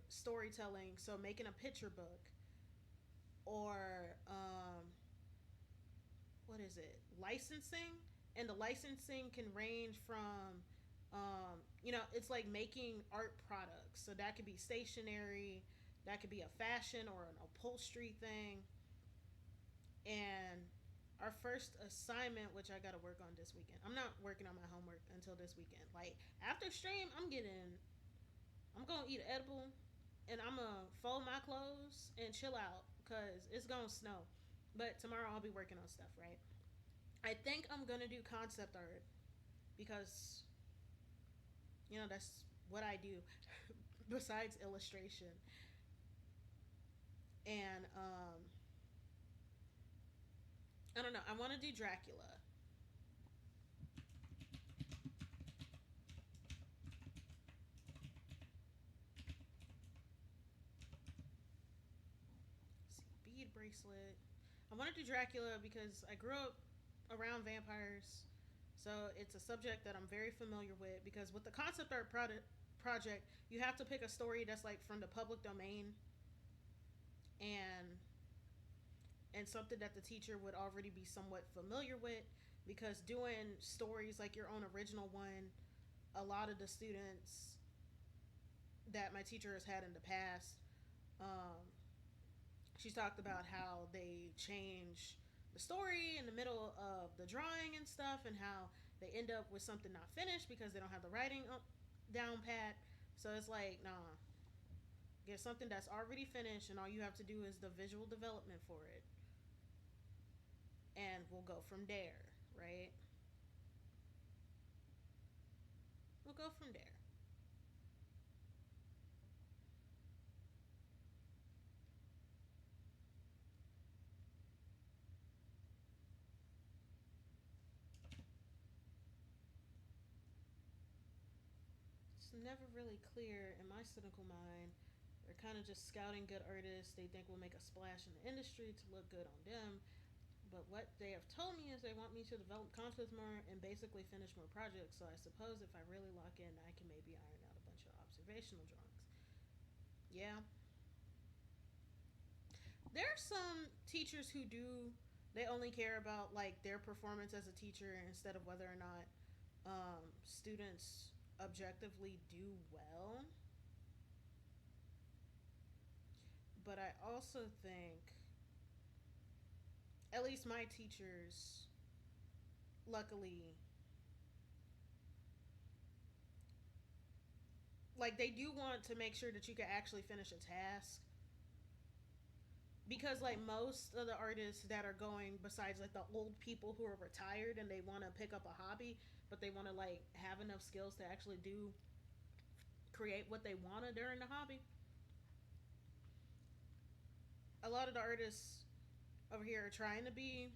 storytelling, so making a picture book, or what is it? Licensing, and the licensing can range from it's like making art products. So that could be stationery, that could be a fashion or an upholstery thing. And our first assignment, which I got to work on this weekend. I'm not working on my homework until this weekend. Like after stream, I'm gonna eat an edible, and I'm gonna fold my clothes and chill out because it's gonna snow. But tomorrow I'll be working on stuff, right? I think I'm gonna do concept art because that's what I do besides illustration. And I don't know. I want to do Dracula. Let's see, bead bracelet. I want to do Dracula because I grew up around vampires, so it's a subject that I'm very familiar with. Because with the concept art project, you have to pick a story that's like from the public domain, and something that the teacher would already be somewhat familiar with. Because doing stories like your own original one, a lot of the students that my teacher has had in the past, um, she talked about how they change the story in the middle of the drawing and stuff, and how they end up with something not finished because they don't have the writing up down pat. So it's like, nah, get something that's already finished, and all you have to do is the visual development for it, and we'll go from there, right? We'll go from there. It's never really clear in my cynical mind. They're kind of just scouting good artists they think will make a splash in the industry to look good on them. But what they have told me is they want me to develop concepts more and basically finish more projects. So I suppose if I really lock in, I can maybe iron out a bunch of observational drawings. Yeah. There are some teachers who do, they only care about like their performance as a teacher instead of whether or not students objectively do well. But I also think, at least my teachers, luckily, like they do want to make sure that you can actually finish a task. Because like most of the artists that are going, besides like the old people who are retired and they want to pick up a hobby, but they want to like have enough skills to actually do create what they want to during the hobby. A lot of the artists over here are trying to be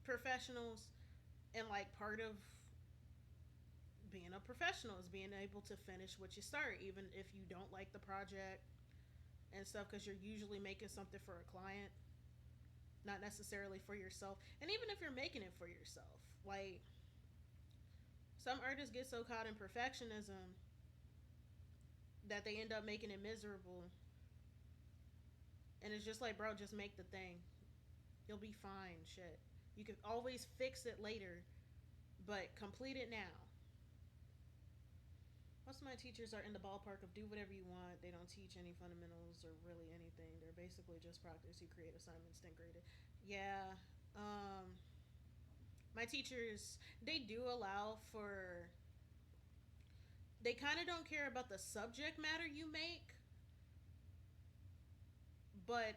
professionals, and like part of being a professional is being able to finish what you start, even if you don't like the project and stuff, because you're usually making something for a client, not necessarily for yourself. And even if you're making it for yourself, like some artists get so caught in perfectionism that they end up making it miserable. And it's just like, bro, just make the thing. You'll be fine. Shit. You can always fix it later, but complete it now. Most of my teachers are in the ballpark of do whatever you want. They don't teach any fundamentals or really anything. They're basically just proctors who create assignments then grade it. Yeah. Um, My teachers, they do allow for, they kind of don't care about the subject matter you make, but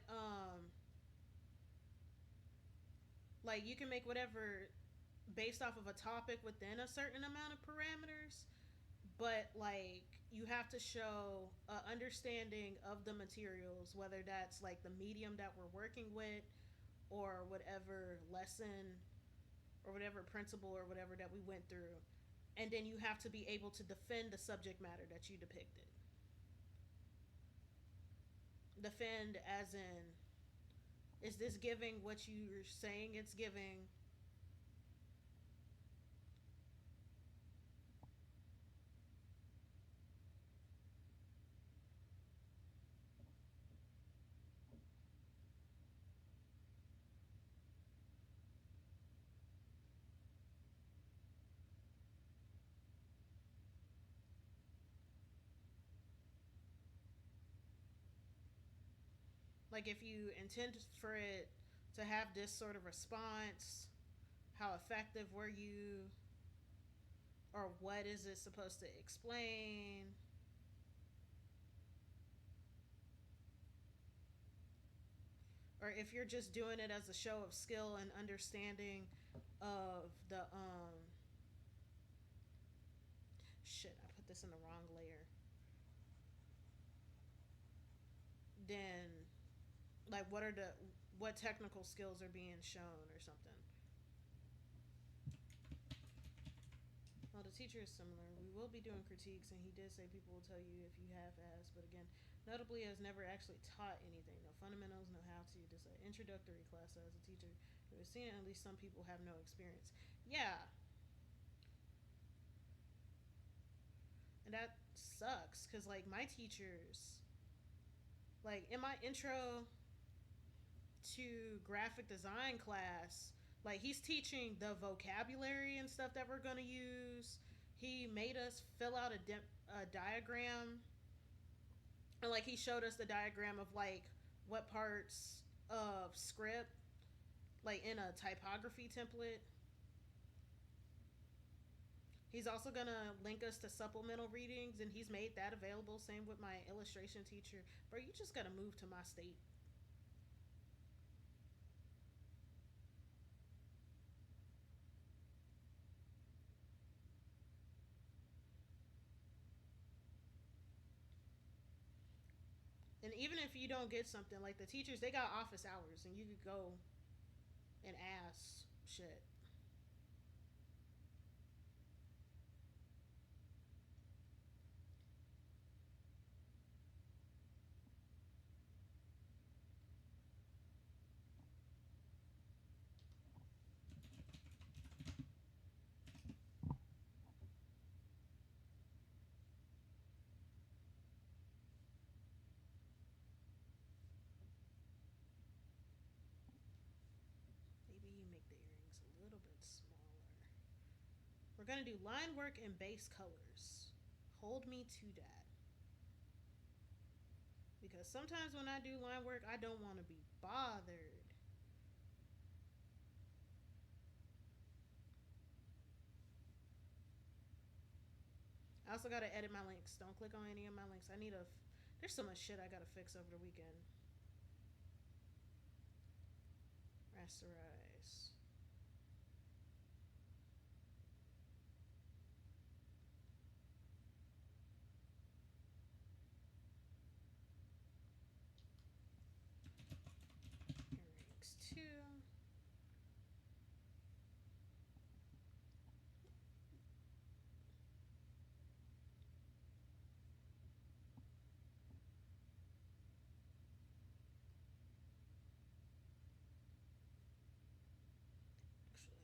like you can make whatever based off of a topic within a certain amount of parameters, but like you have to show a understanding of the materials, whether that's like the medium that we're working with or whatever lesson or whatever principle or whatever that we went through, and then you have to be able to defend the subject matter that you depicted. Defend as in, is this giving what you're saying it's giving? Like if you intend for it to have this sort of response, how effective were you, or what is it supposed to explain? Or if you're just doing it as a show of skill and understanding of the shit, I put this in the wrong layer. Then like what technical skills are being shown or something. Well, the teacher is similar. We will be doing critiques, and he did say people will tell you if you have asked, but again, notably has never actually taught anything. No fundamentals, no how to. Just an introductory class as a teacher who has seen it. At least some people have no experience. Yeah, and that sucks because like my teachers, like in my intro to graphic design class, like he's teaching the vocabulary and stuff that we're gonna use. He made us fill out a diagram, and like he showed us the diagram of like what parts of script, like in a typography template. He's also gonna link us to supplemental readings, and he's made that available. Same with my illustration teacher. Bro, you just gotta move to my state. And even if you don't get something, like the teachers, they got office hours, and you could go and ask shit. Maybe you make the earrings a little bit smaller. We're gonna do line work and base colors. Hold me to that. Because sometimes when I do line work, I don't want to be bothered. I also gotta edit my links. Don't click on any of my links. I need a. There's so much shit I gotta fix over the weekend. Rasterize. Earrings 2. Actually.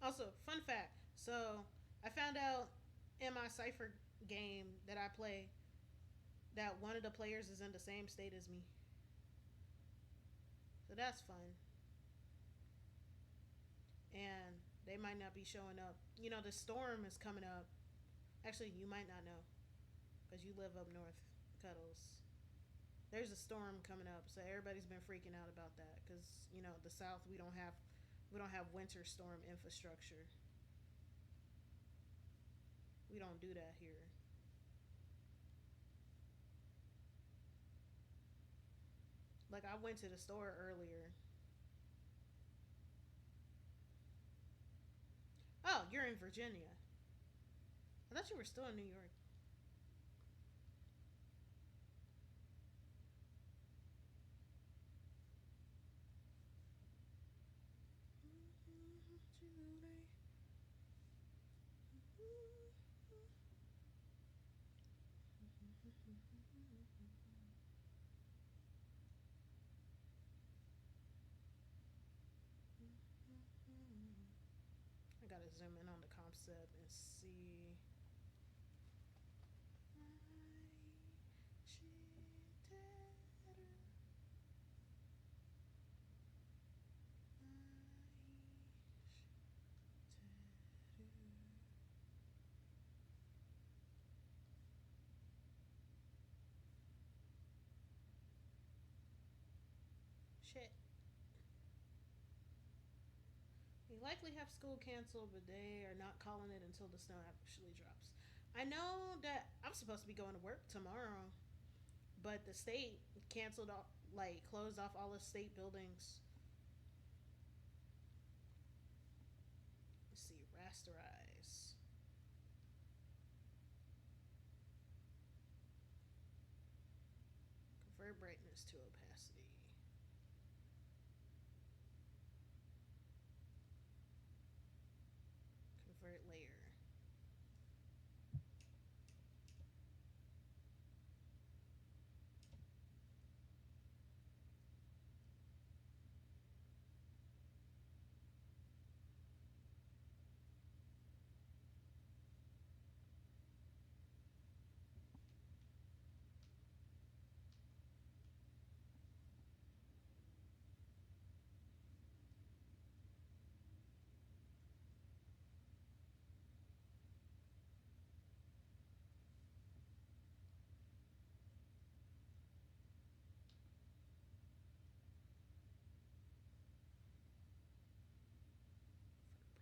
Also, fun fact. So, I found out in my Cypher game that I play that one of the players is in the same state as me. So that's fun. And they might not be showing up. You know, the storm is coming up. Actually, you might not know because you live up north. Cuddles. There's a storm coming up, so everybody's been freaking out about that because the South we don't have winter storm infrastructure. We don't do that here. Like I went to the store earlier. Oh, you're in Virginia. I thought you were still in New York. I gotta zoom in on the concept and see. Shit. We likely have school canceled, but they are not calling it until the snow actually drops. I know that I'm supposed to be going to work tomorrow, but the state canceled off, like closed off all the state buildings. Let's see, rasterize, convert brightness to opacity, convert layer.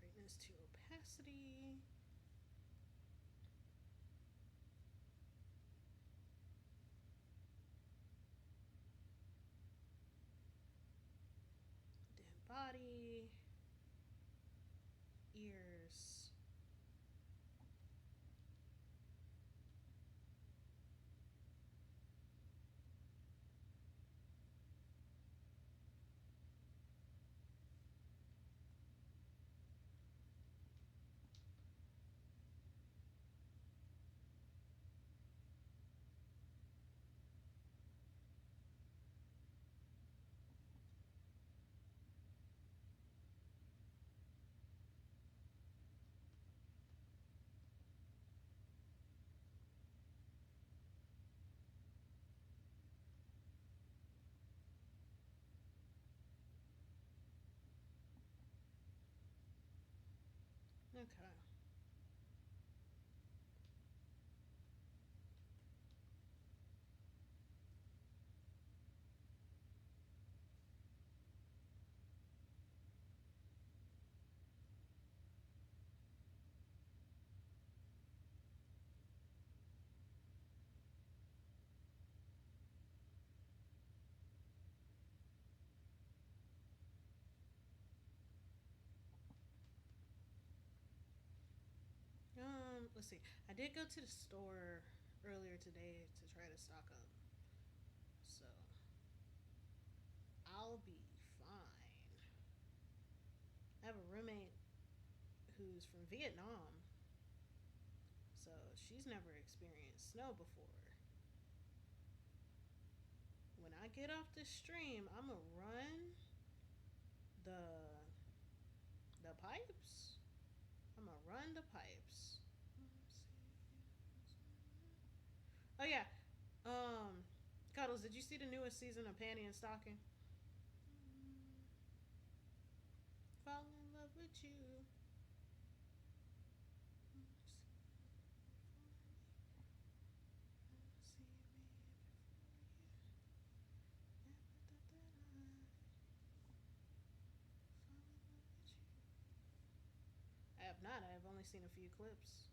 Brightness to opacity. Dim body. Ears. Okay. Let's see. I did go to the store earlier today to try to stock up, so I'll be fine. I have a roommate who's from Vietnam, so she's never experienced snow before. When I get off the stream, I'm gonna run the the pipes. I'm gonna run the pipes. Oh yeah. Um, Cuddles, did you see the newest season of Panty and Stocking? Fall in love with you. have not. I have only seen a few clips.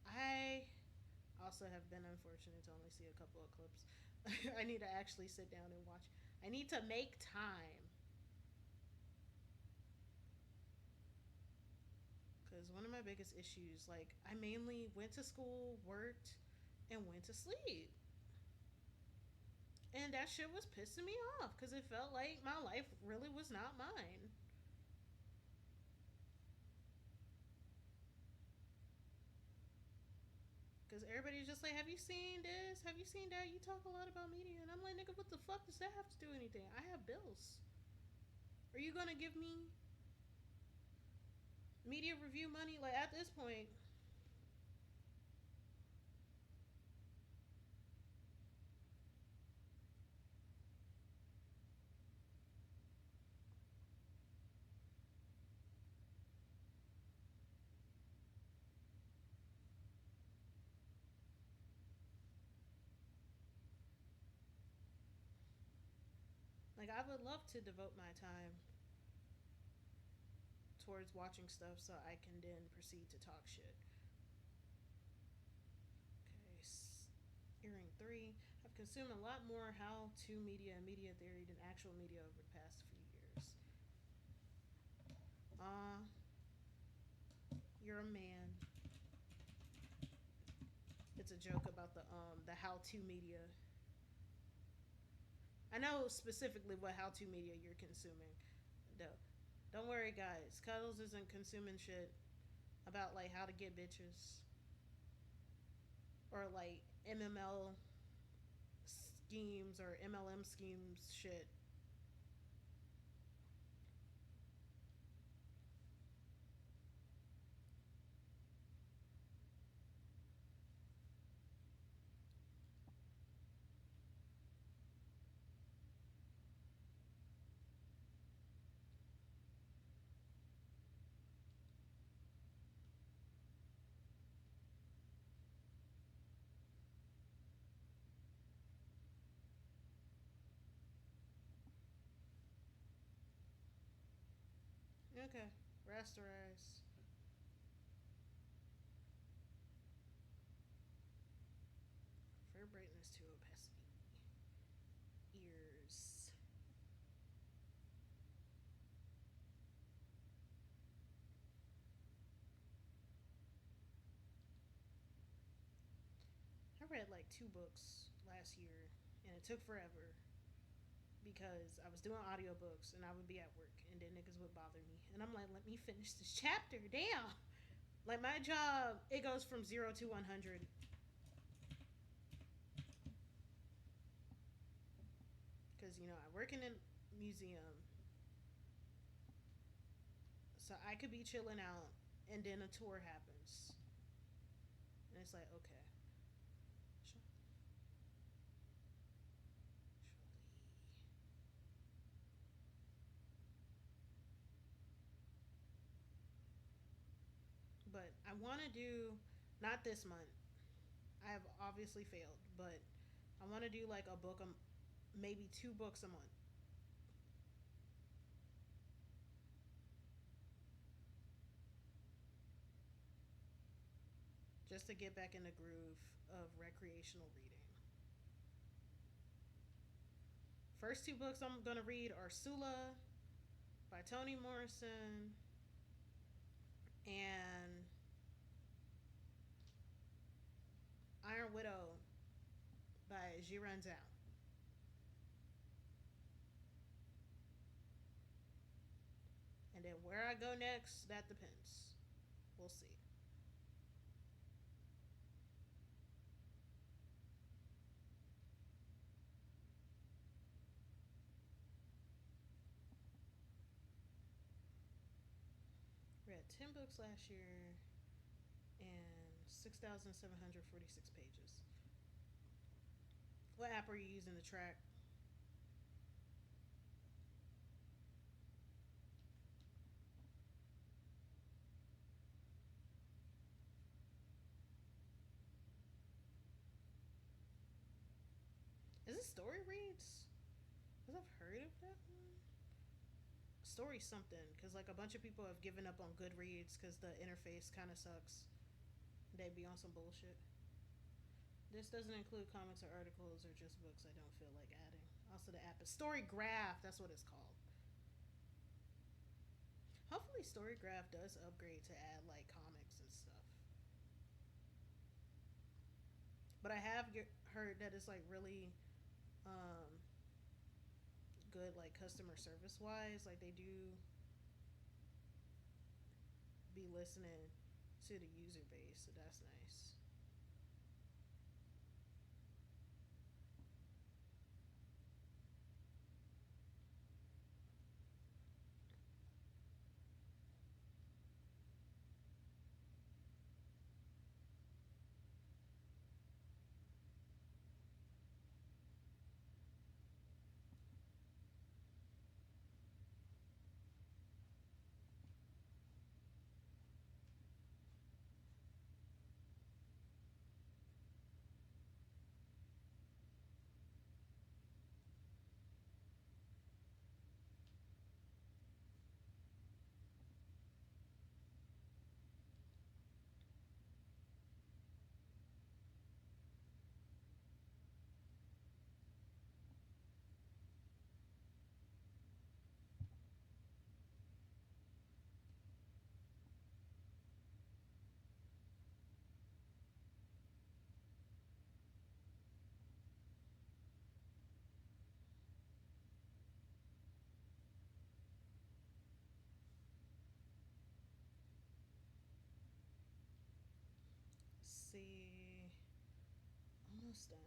I also have been unfortunate to only see a couple of clips. I need to actually sit down and watch. I need to make time because one of my biggest issues, like, I mainly went to school, worked, and went to sleep. And that shit was pissing me off because it felt like my life really was not mine. Because everybody's just like, have you seen this? Have you seen that? You talk a lot about media. And I'm like, nigga, what the fuck does that have to do anything? I have bills. Are you going to give me media review money? Like, at this point, like, I would love to devote my time towards watching stuff so I can then proceed to talk shit. Okay, earring three. I've consumed a lot more how to media and media theory than actual media over the past few years. Uh, you're a man. It's a joke about the how to media. I know specifically what how to media you're consuming. Though, don't worry, guys. Cuddles isn't consuming shit about like how to get bitches or like MML schemes or MLM schemes shit. Okay, rasterize. Fair brightness to opacity. Ears. I read like two books last year, and it took forever because I was doing audiobooks and I would be at work and then niggas would bother me. And I'm like, let me finish this chapter. Damn. Like my job, it goes from 0 to 100 because I work in a museum, so I could be chilling out and then a tour happens, and it's like, okay, but I want to do not this month. I have obviously failed, but I want to do like a book, maybe two books a month, just to get back in the groove of recreational reading. First two books I'm gonna read are Sula by Toni Morrison and Iron Widow by Jiren Zhao. And then where I go next, that depends. We'll see. Read 10 books last year and 6,746 pages. What app are you using to track? Is it Story Reads? Because I've heard of that one. story something because like a bunch of people have given up on Goodreads because the interface kind of sucks. They be on some bullshit. This doesn't include comics or articles or just books I don't feel like adding. Also, the app is Story Graph. That's what it's called. Hopefully, Story Graph does upgrade to add like comics and stuff. But I have heard that it's like really um, good, like customer service wise. Like they do be listening to the user base, so that's nice. Let's see, almost done.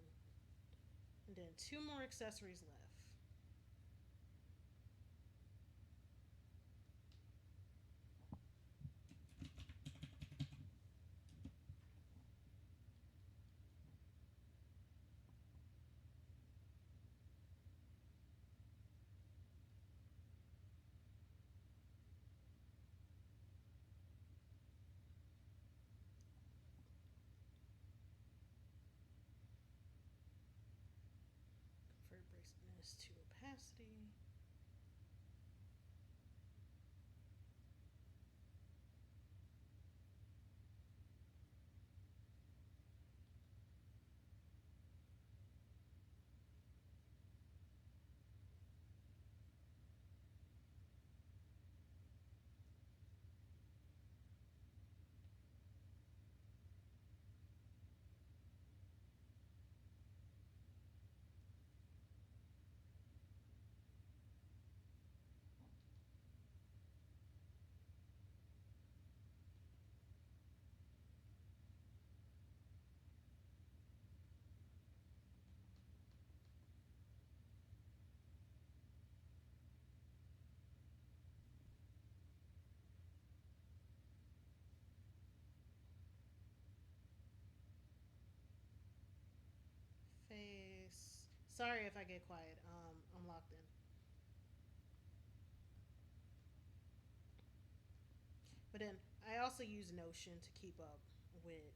And then two more accessories left. Convert braceletness to opacity. Face. Sorry if I get quiet. I'm locked in. But then I also use Notion to keep up with.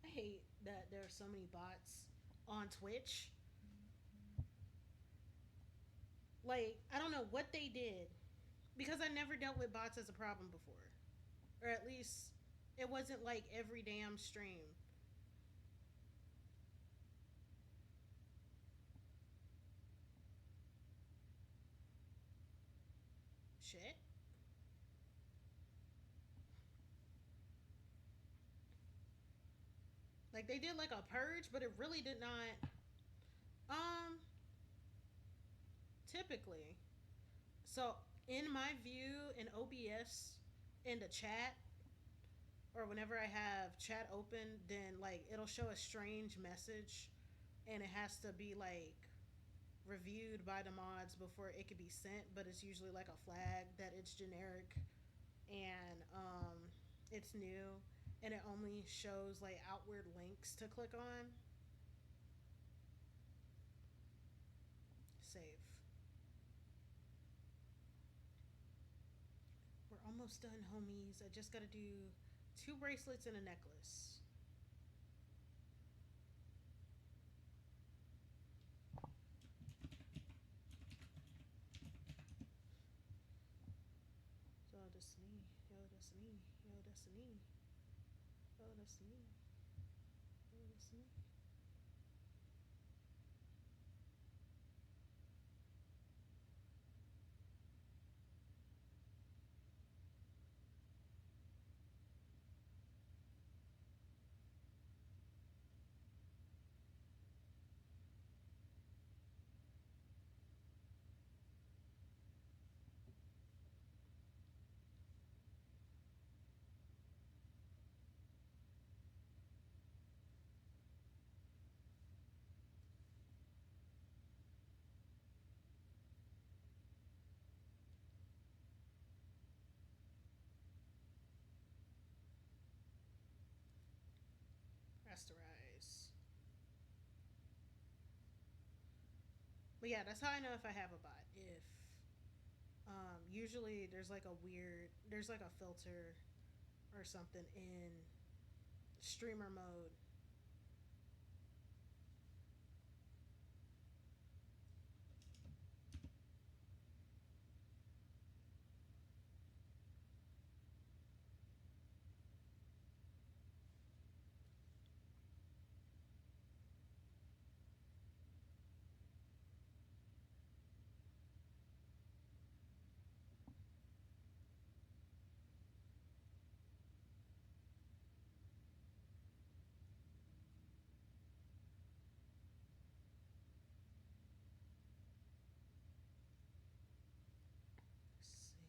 Okay. hate that there are so many bots on Twitch. Like, I don't know what they did because I never dealt with bots as a problem before, or at least it wasn't like every damn stream. Shit. Like they did like a purge, but it really did not. Um, typically, so in my view in OBS in the chat or whenever I have chat open, then like it'll show a strange message, and it has to be like reviewed by the mods before it could be sent. But it's usually like a flag that it's generic and it's new, and it only shows like outward links to click on. Save. We're almost done, homies. I just gotta do two bracelets and a necklace. Yo, that's me. Yo, that's me. Yo, that's me. Yo, that's me. Yo, that's me. Rasterize. But yeah, that's how I know if I have a bot. If usually there's like a weird, there's like a filter or something in streamer mode. Let's see.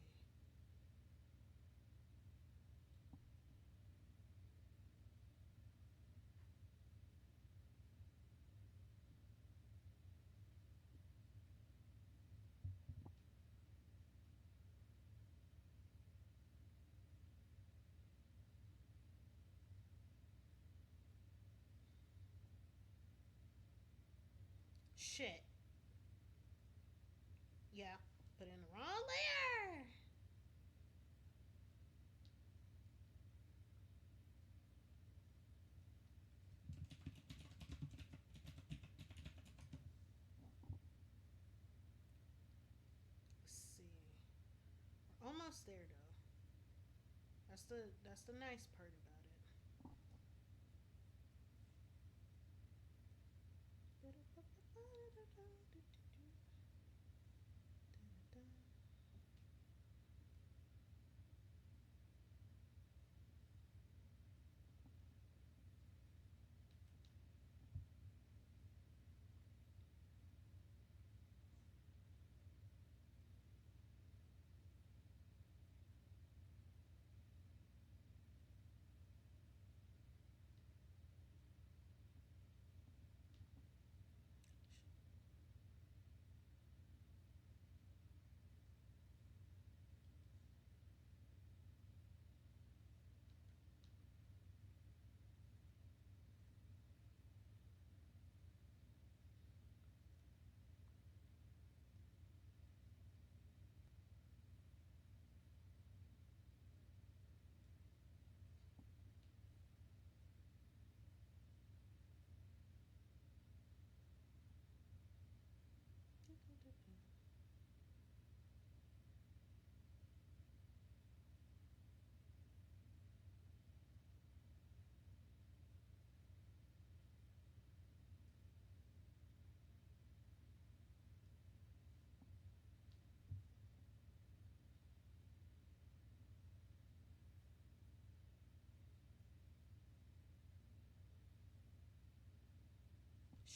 Shit. Yeah, put in the wrong layer. Let's see. We're almost there though. That's the nice part about it.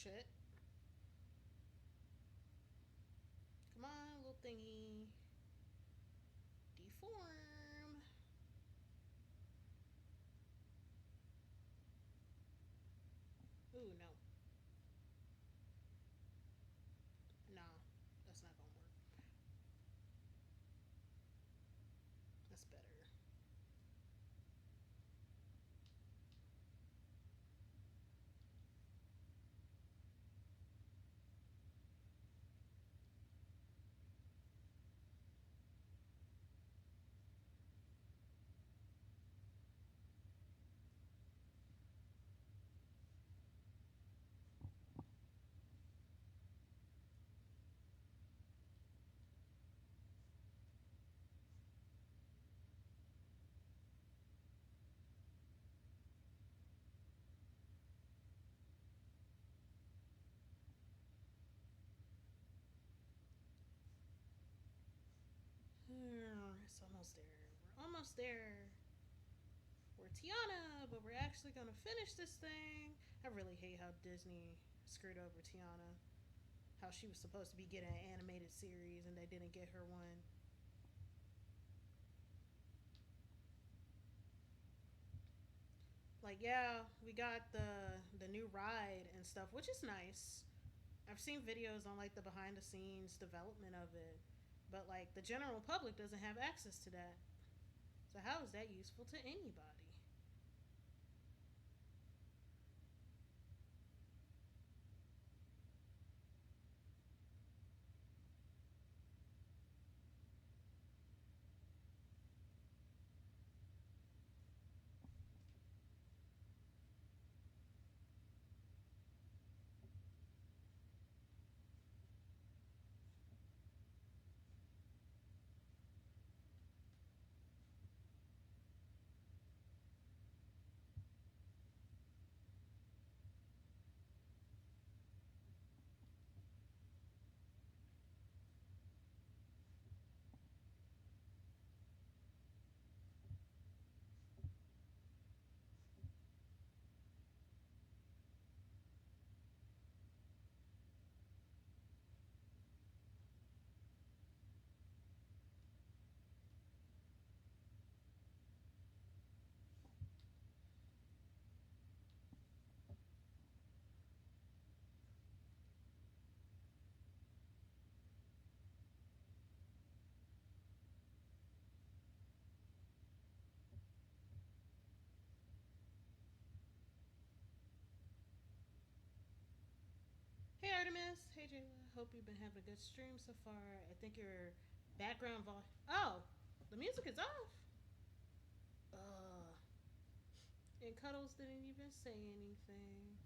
Shit. Come on, little thingy. Deform. Ooh, no. Nah, that's not gonna work. That's better. It's almost there. We're almost there. We're Tiana, but we're actually gonna finish this thing. I really hate how Disney screwed over Tiana. How she was supposed to be getting an animated series and they didn't get her one. Like, yeah, we got the new ride and stuff, which is nice. I've seen videos on like the behind the scenes development of it, but like the general public doesn't have access to that. So how is that useful to anybody? Hey Artemis, hey Jayla. Hope you've been having a good stream so far. I think your background volume. Oh, the music is off. Ugh. And Cuddles didn't even say anything.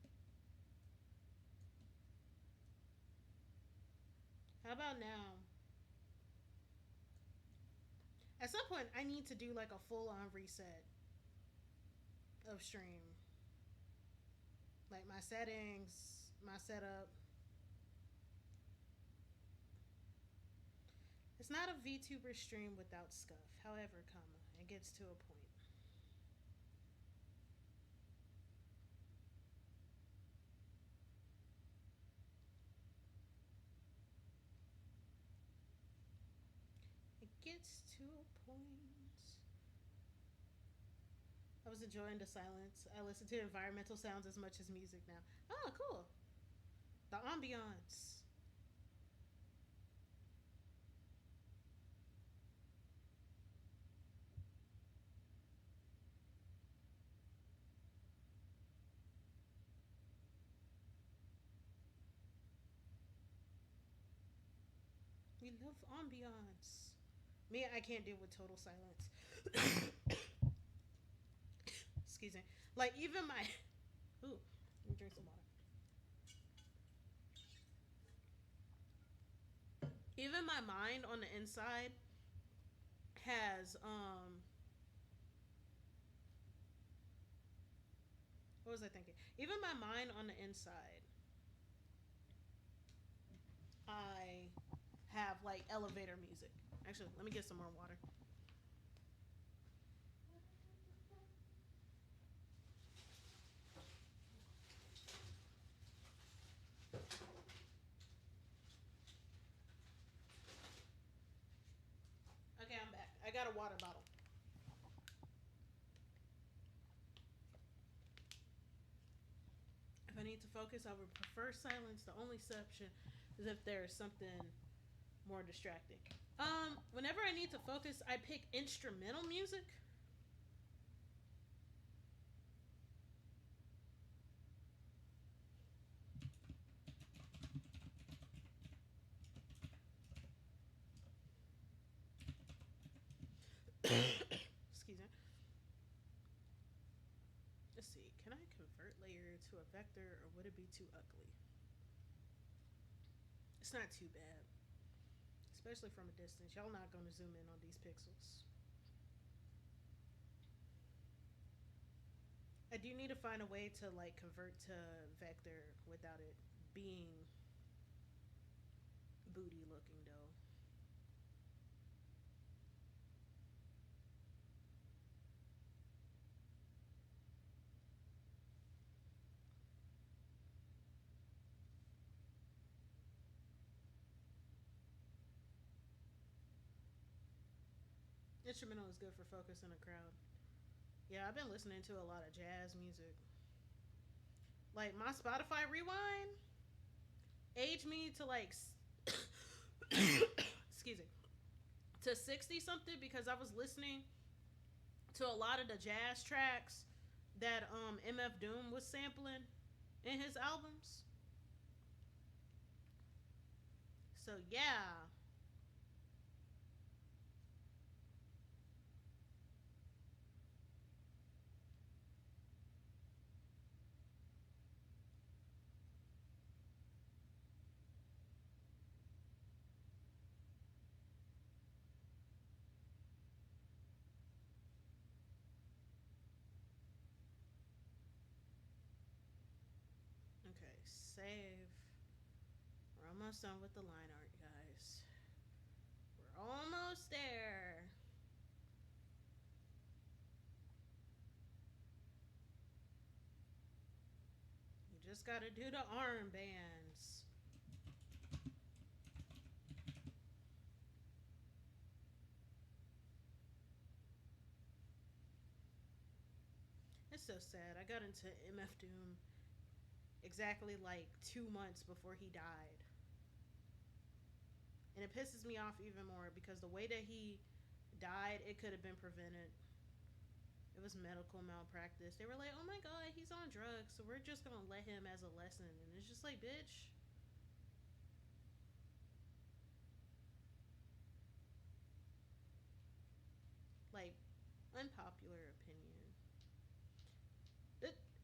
How about now? At some point, I need to do like a full on reset of stream. Like my settings, my setup. It's not a VTuber stream without scuff. However, comma, it gets to a point. It gets to a point. I was enjoying the silence. I listen to environmental sounds as much as music now. Oh, cool. The ambiance. We love ambiance. Me, I can't deal with total silence. Excuse me. Like even my ooh, let me drink some water. Even my mind on the inside has what was I thinking? Even my mind on the inside, I have like elevator music. Actually, let me get some more water. got a water bottle. If I need to focus, I would prefer silence. The only exception is if there's something more distracting. Whenever I need to focus, I pick instrumental music. Excuse me. Let's see. Can I convert layer to a vector, or would it be too ugly? It's not too bad, especially from a distance. Y'all not gonna zoom in on these pixels. I do need to find a way to like convert to vector without it being booty looking though. Instrumental is good for focus in a crowd. Yeah, I've been listening to a lot of jazz music. Like my Spotify rewind aged me to like excuse me, to 60 something because I was listening to a lot of the jazz tracks that MF Doom was sampling in his albums. So yeah. Okay, save. We're almost done with the line art, guys. We're almost there. You just gotta do the armbands. It's so sad. I got into MF Doom exactly like 2 months before he died. And it pisses me off even more because the way that he died, it could have been prevented. It was medical malpractice. They were like, oh my god, he's on drugs, so we're just gonna let him as a lesson. And it's just like, bitch. Like, unpopular opinion.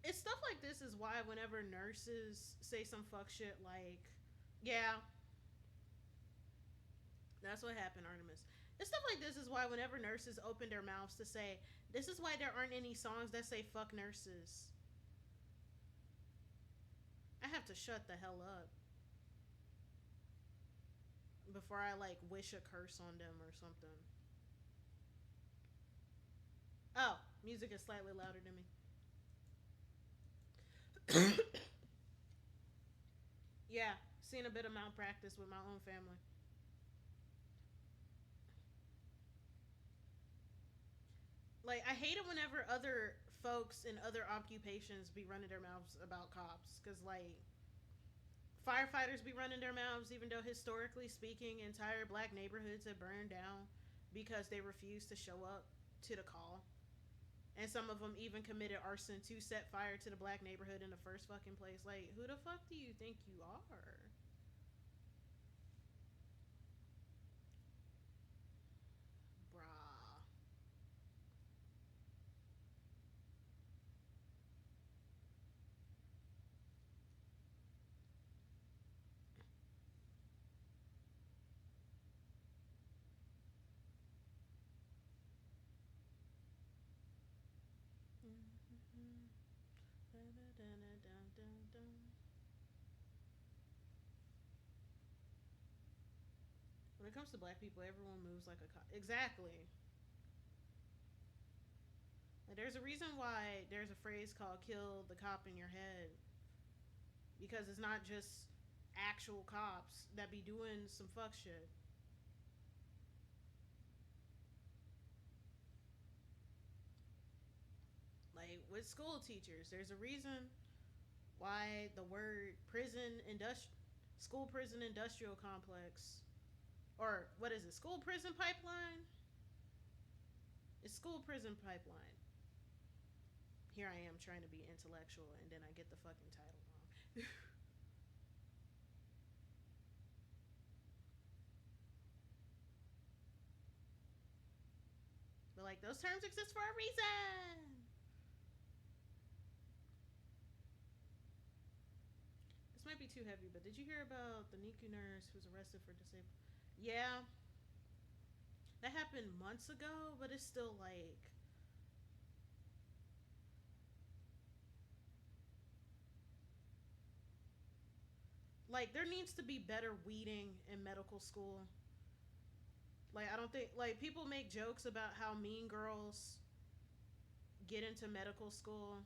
It's stuff like this is why whenever nurses say some fuck shit like, yeah, that's what happened, Artemis. It's stuff like this is why whenever nurses open their mouths to say, this is why there aren't any songs that say fuck nurses. I have to shut the hell up before I like wish a curse on them or something. Oh, music is slightly louder than me. Yeah, seen a bit of malpractice with my own family. Like I hate it whenever other folks in other occupations be running their mouths about cops because like firefighters be running their mouths even though historically speaking entire black neighborhoods have burned down because they refused to show up to the call. And some of them even committed arson to set fire to the black neighborhood in the first fucking place. Like, who the fuck do you think you are? Brah. When it comes to black people, everyone moves like a cop. Exactly. Like, there's a reason why there's a phrase called "kill the cop in your head" because it's not just actual cops that be doing some fuck shit. with school teachers. There's a reason why the word school prison industrial complex, or what is it, school prison pipeline? It's school prison pipeline. Here I am trying to be intellectual and then I get the fucking title wrong. But like those terms exist for a reason. This might be too heavy, but did you hear about the NICU nurse who was arrested for disabled? Yeah, that happened months ago, but it's still like there needs to be better weeding in medical school. Like I don't think like people make jokes about how mean girls get into medical school,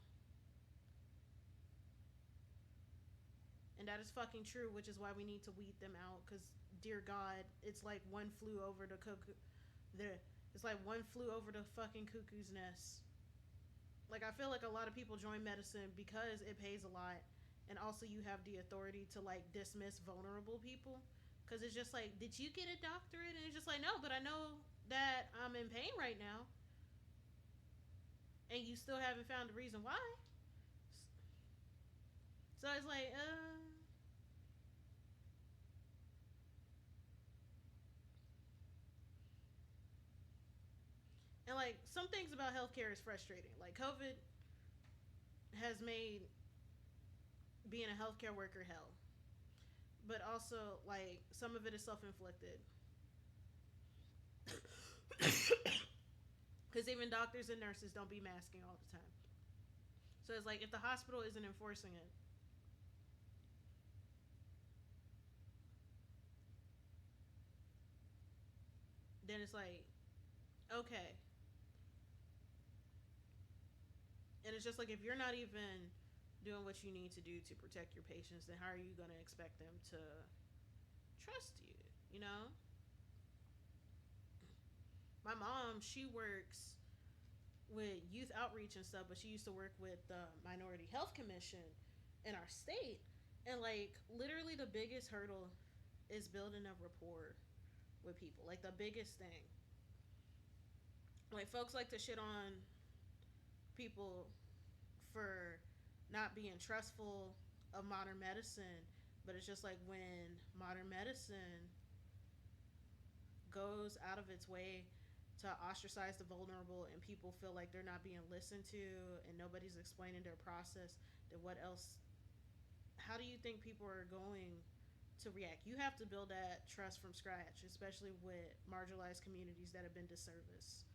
and that is fucking true, which is why we need to weed them out. Because dear God, it's like one flew over the cuckoo. The it's like one flew over the fucking cuckoo's nest. Like I feel like a lot of people join medicine because it pays a lot, and also you have the authority to like dismiss vulnerable people. Because it's just like, did you get a doctorate? And it's just like, no, but I know that I'm in pain right now, and you still haven't found a reason why. So it's like, and like some things about healthcare is frustrating. Like COVID has made being a healthcare worker hell, but also like some of it is self-inflicted. Because even doctors and nurses don't be masking all the time. So it's like if the hospital isn't enforcing it, then it's like, okay. And it's just like if you're not even doing what you need to do to protect your patients, then how are you going to expect them to trust you? You know? My mom, she works with youth outreach and stuff, but she used to work with the Minority Health Commission in our state. And like literally the biggest hurdle is building a rapport with people. Like the biggest thing. Like folks like to shit on people for not being trustful of modern medicine, but it's just like when modern medicine goes out of its way to ostracize the vulnerable and people feel like they're not being listened to and nobody's explaining their process, then what else, how do you think people are going to react? You have to build that trust from scratch, especially with marginalized communities that have been disserviced.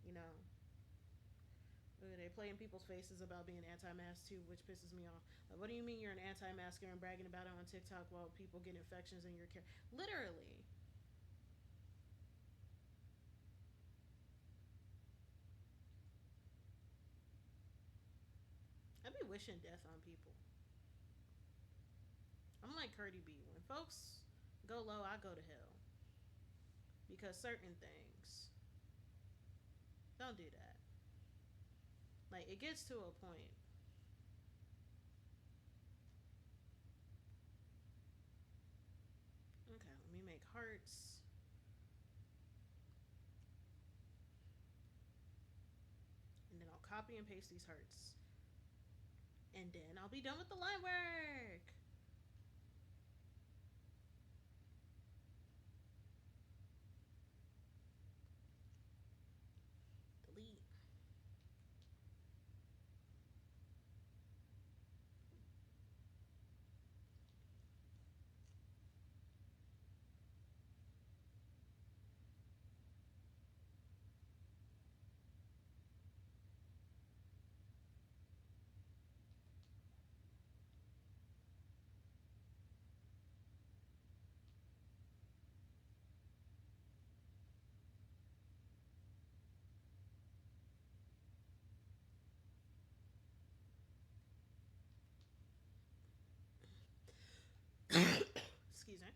You know, they play in people's faces about being anti-mask too, which pisses me off. Like, what do you mean you're an anti-masker and bragging about it on TikTok while people get infections in your care? Literally. I be wishing death on people. I'm like Cardi B. When folks go low, I go to hell. Because certain things, don't do that. Like, it gets to a point. Okay, let me make hearts. And then I'll copy and paste these hearts. And then I'll be done with the line work. Delete. Excuse me.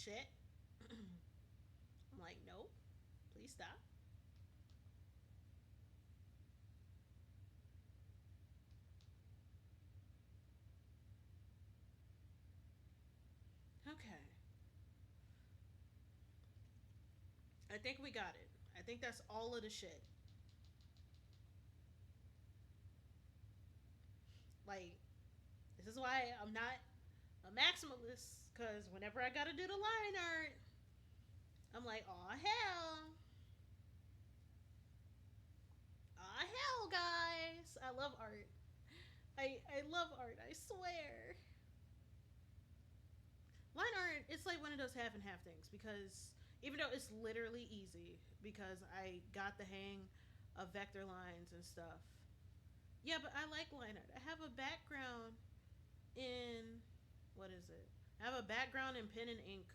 shit. I'm like, nope, please stop. Okay, I think we got it. I think that's all of the shit. Like, this is why I'm not a maximalist, because whenever I gotta do the line art, I'm like, oh hell, oh hell, guys. I love art. I love art. I swear. Line art, it's like one of those half and half things because even though it's literally easy because I got the hang of vector lines and stuff. Yeah, but I like line art. I have a background in what is it? I have a background in pen and ink.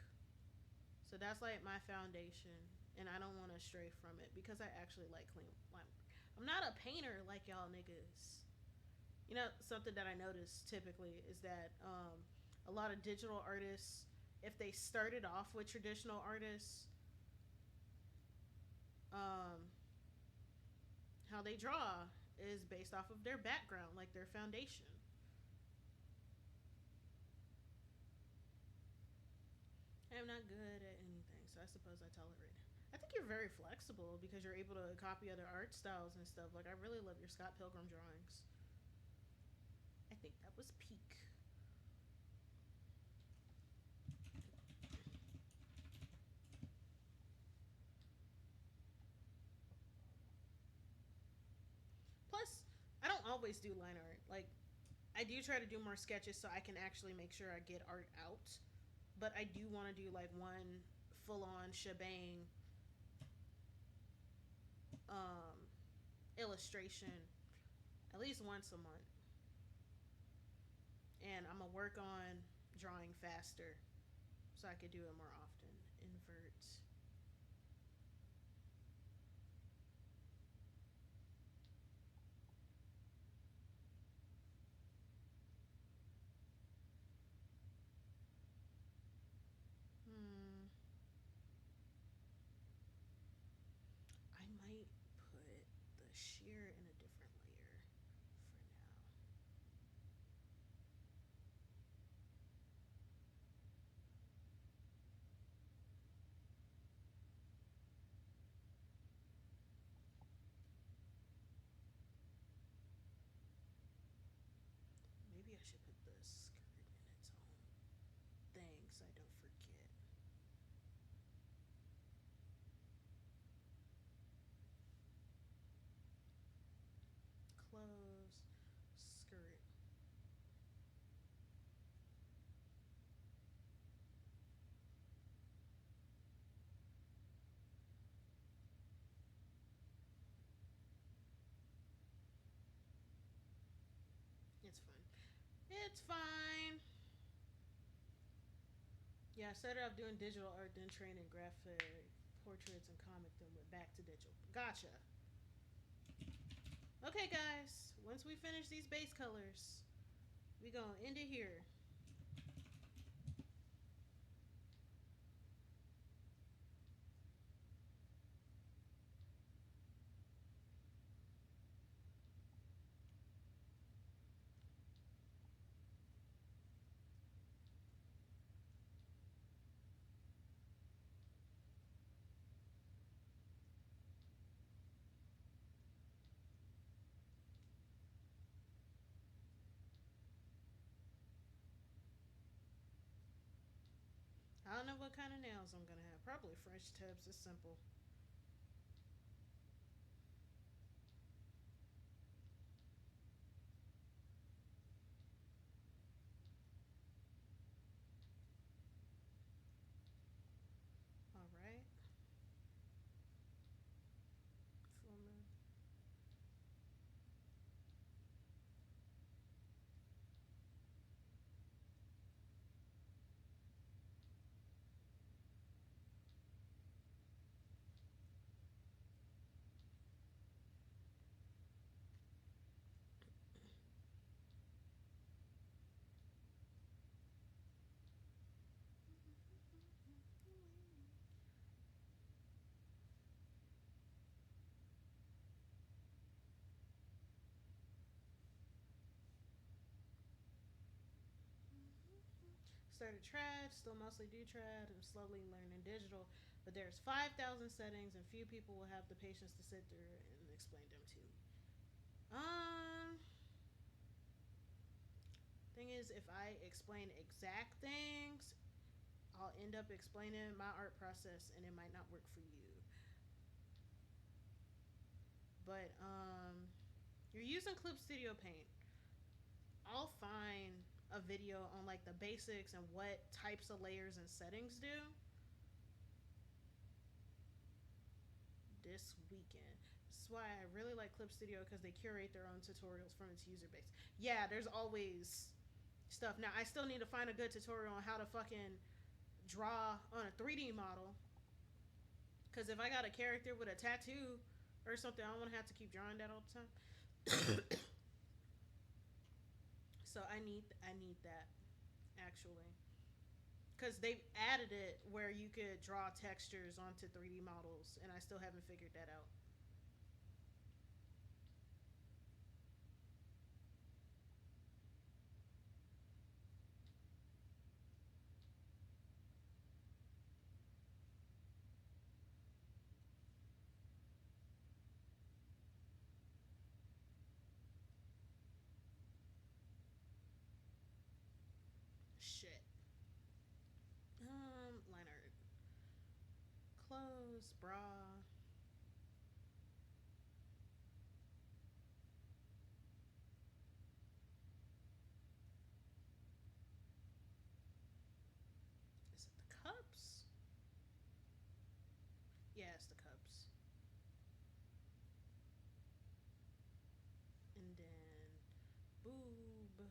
So that's like my foundation and I don't want to stray from it because I actually like clean line work. I'm not a painter like y'all niggas. You know, something that I notice typically is that a lot of digital artists, if they started off with traditional artists, um, how they draw is based off of their background, like their foundation. I'm not good at anything, so I suppose I tolerate it. I think you're very flexible because you're able to copy other art styles and stuff. Like, I really love your Scott Pilgrim drawings. I think that was peak. Plus, I don't always do line art. Like, I do try to do more sketches so I can actually make sure I get art out. But I do want to do like one full on shebang um, illustration at least once a month. And I'm gonna work on drawing faster so I could do it more often. Invert. Hmm. I might put the sheer in a different layer for now. Maybe I should put the skirt in its own thing so I don't forget. Clothes, skirt. It's fine. It's fine. Yeah, I started off doing digital art, then training graphic portraits and comic, then went back to digital. Gotcha. Okay, guys. Once we finish these base colors, we gonna end it here. I don't know what kind of nails I'm gonna have. Probably French tips. It's simple. All right. Full moon. started trad, still mostly do trad. I'm slowly learning digital, but there's 5,000 settings, and few people will have the patience to sit through and explain them to me. Um, Thing is, if I explain exact things, I'll end up explaining my art process, and it might not work for you. But you're using Clip Studio Paint. I'll find a video on like the basics and what types of layers and settings do this weekend. This is why I really like Clip Studio because they curate their own tutorials from its user base. Yeah, there's always stuff. Now I still need to find a good tutorial on how to fucking draw on a 3D model. Because if I got a character with a tattoo or something, I don't want to have to keep drawing that all the time. So I need that actually, because they've added it where you could draw textures onto 3D models, and I still haven't figured that out. Shit. Line art, clothes, bra. Is it the cups? Yeah, it's the cups. And then boob.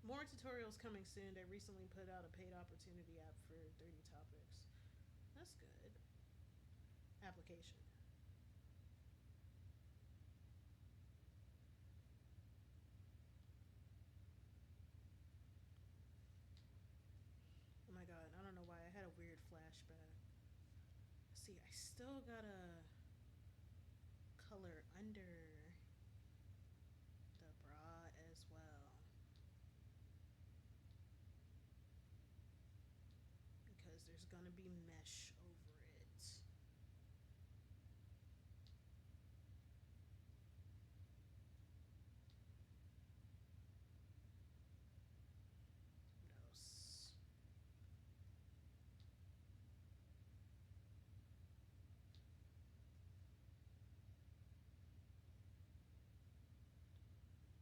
More tutorials coming soon. They recently put out a paid opportunity app for 30 topics. That's good. Application. Oh my god, I don't know why I had a weird flashback. See, I still gotta color under the bra as well because there's gonna be mesh over it. What else?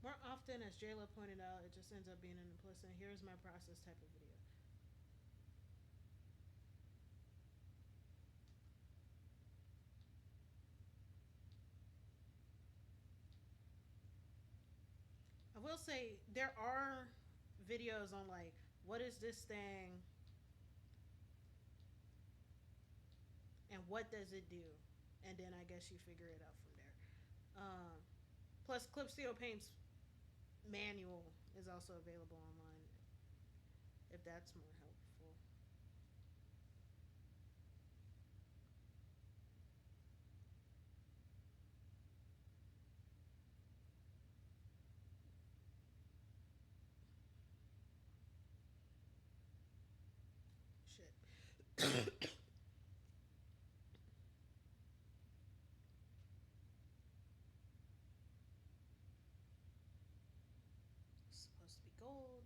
More often, as Jayla pointed out, it just ends up being an implicit. Here's my process type of video. I will say there are videos on like what is this thing and what does it do, and then I guess you figure it out from there. Plus, Clip Steel Paint's manual is also available online if that's more helpful. Shit. It's supposed to be gold.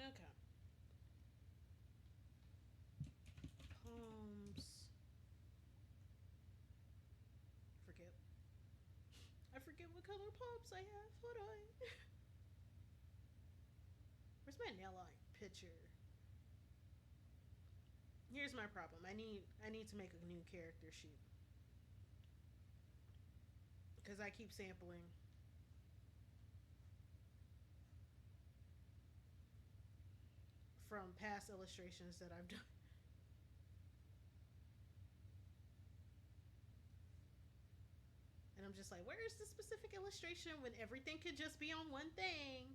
Okay. Palms. Forget. I forget what color palms I have. Hold on. Where's my nail art picture? Here's my problem. I need to make a new character sheet because I keep sampling from past illustrations that I've done. And I'm I'm just like, where is the specific illustration when everything could just be on one thing?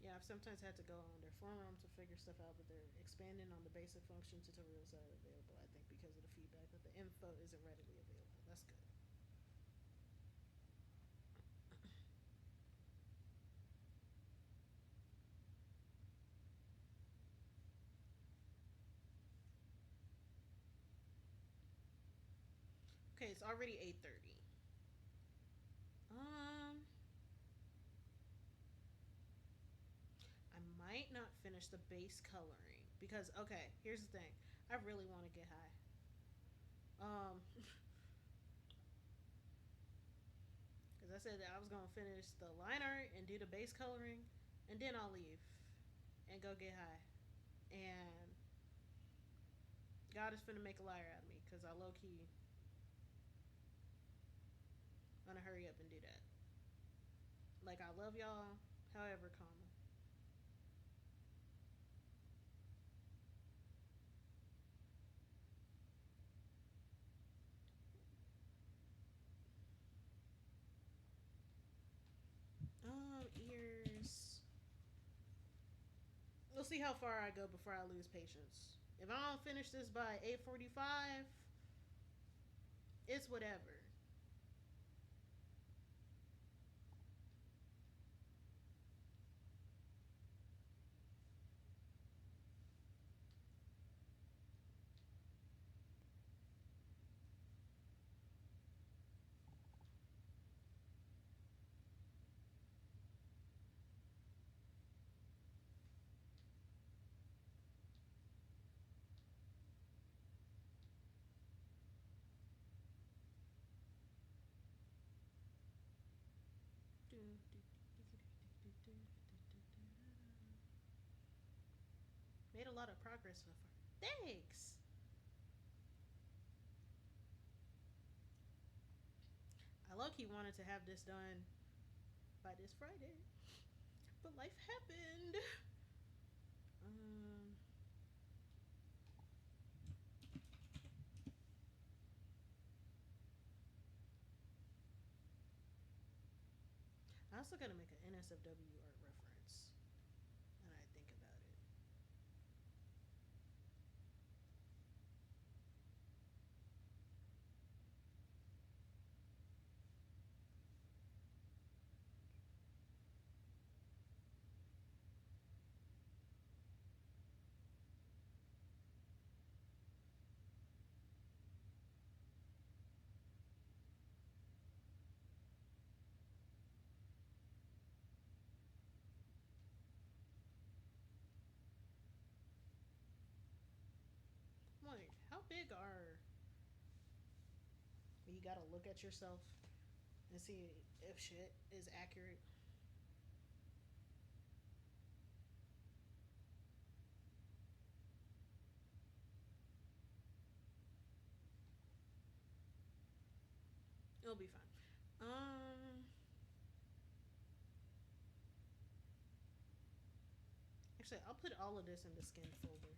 Yeah, I've sometimes had to go on their forum to figure stuff out, but they're expanding on the basic function tutorials that are available. I think because of the feedback that the info isn't readily available. That's good. Okay, it's already 8:30. Um, I might not finish the base coloring because okay, here's the thing. I really want to get high. Because I said that I was gonna finish the line art and do the base coloring, and then I'll leave and go get high. And God is finna make a liar out of me because I low key gonna hurry up and do that. Like I love y'all, however, comma. Ears. We'll see how far I go before I lose patience. If I don't finish this by 8:45, it's whatever. Made a lot of progress so far. Thanks. I low key wanted to have this done by this Friday, but life happened. Um, I also gotta make an NSFW art reference. And I think about it. I'm like, how big are? You gotta look at yourself and see if shit is accurate. It'll be fine. Um, Actually, I'll put all of this in the skin folder.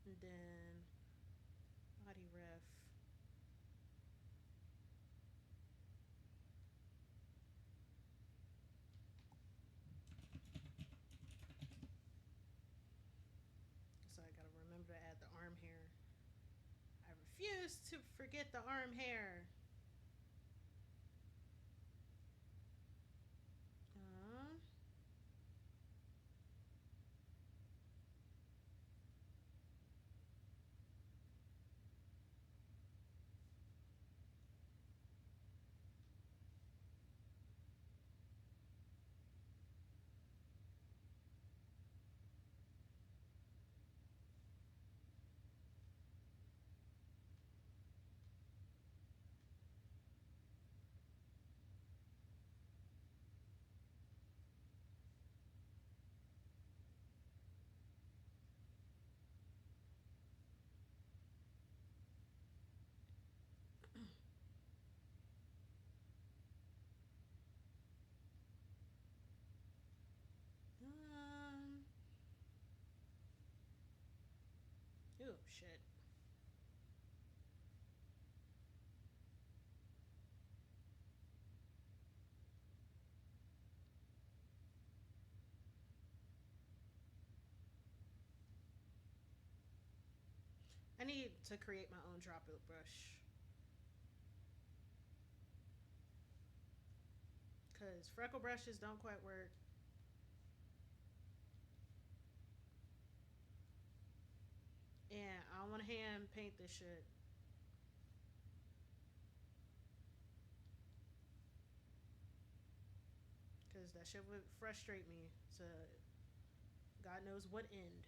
And then body ref. So I gotta remember to add the arm hair. I refuse to forget the arm hair. Uh, I need to create my own droplet brush because freckle brushes don't quite work. And I don't want to hand paint this shit. Because that shit would frustrate me to God knows what end.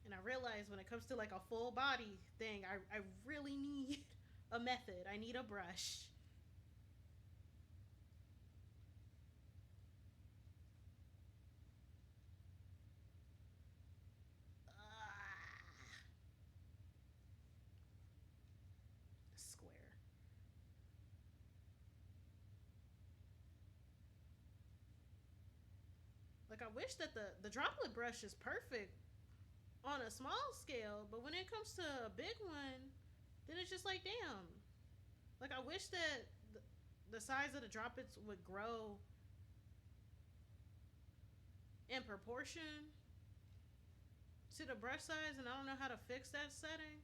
And I realize when it comes to like a full body thing, I really need a method. I need a brush. Square. Like I wish that the droplet brush is perfect on a small scale, but when it comes to a big one, then it's just like damn. Like I wish that the size of the droplets would grow in proportion to the brush size, and I don't know how to fix that setting.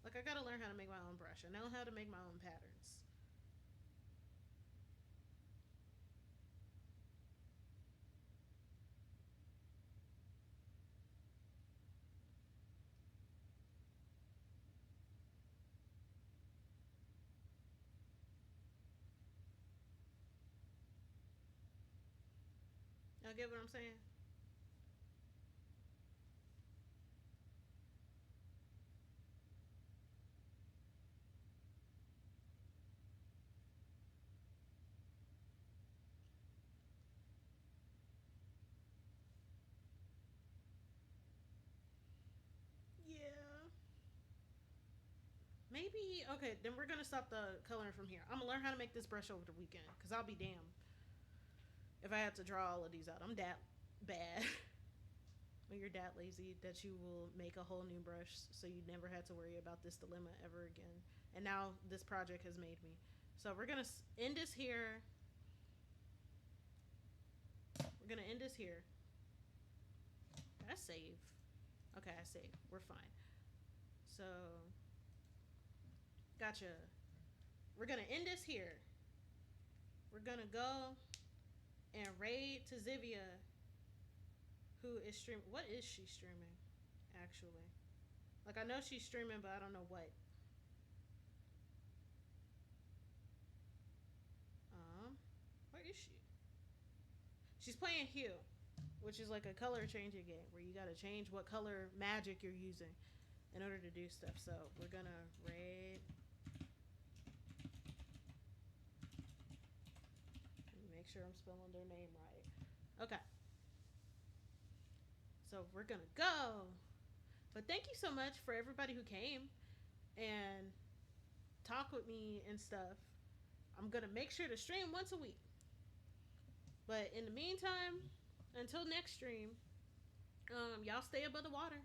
Like I gotta learn how to make my own brush. I know how to make my own patterns. Y'all get what I'm saying? Yeah. Maybe okay. Then we're gonna stop the coloring from here. I'm gonna learn how to make this brush over the weekend because I'll be damned if I have to draw all of these out. I'm that bad. When you're that lazy that you will make a whole new brush so you never had to worry about this dilemma ever again. And now this project has made me. So we're gonna end this here. We're gonna end this here. I save. Okay, I save. We're fine. So gotcha. We're gonna end this here. We're gonna go and raid to Zivia, who is streaming. What is she streaming? Actually, like I know she's streaming, but I don't know what. Um, where is she? She's playing Hue, which is like a color changing game where you gotta change what color magic you're using in order to do stuff. So we're gonna raid. Make sure I'm spelling their name right. Okay. So we're gonna go. But thank you so much for everybody who came and talk with me and stuff. I'm gonna make sure to stream once a week. But in the meantime, until next stream, y'all stay above the water.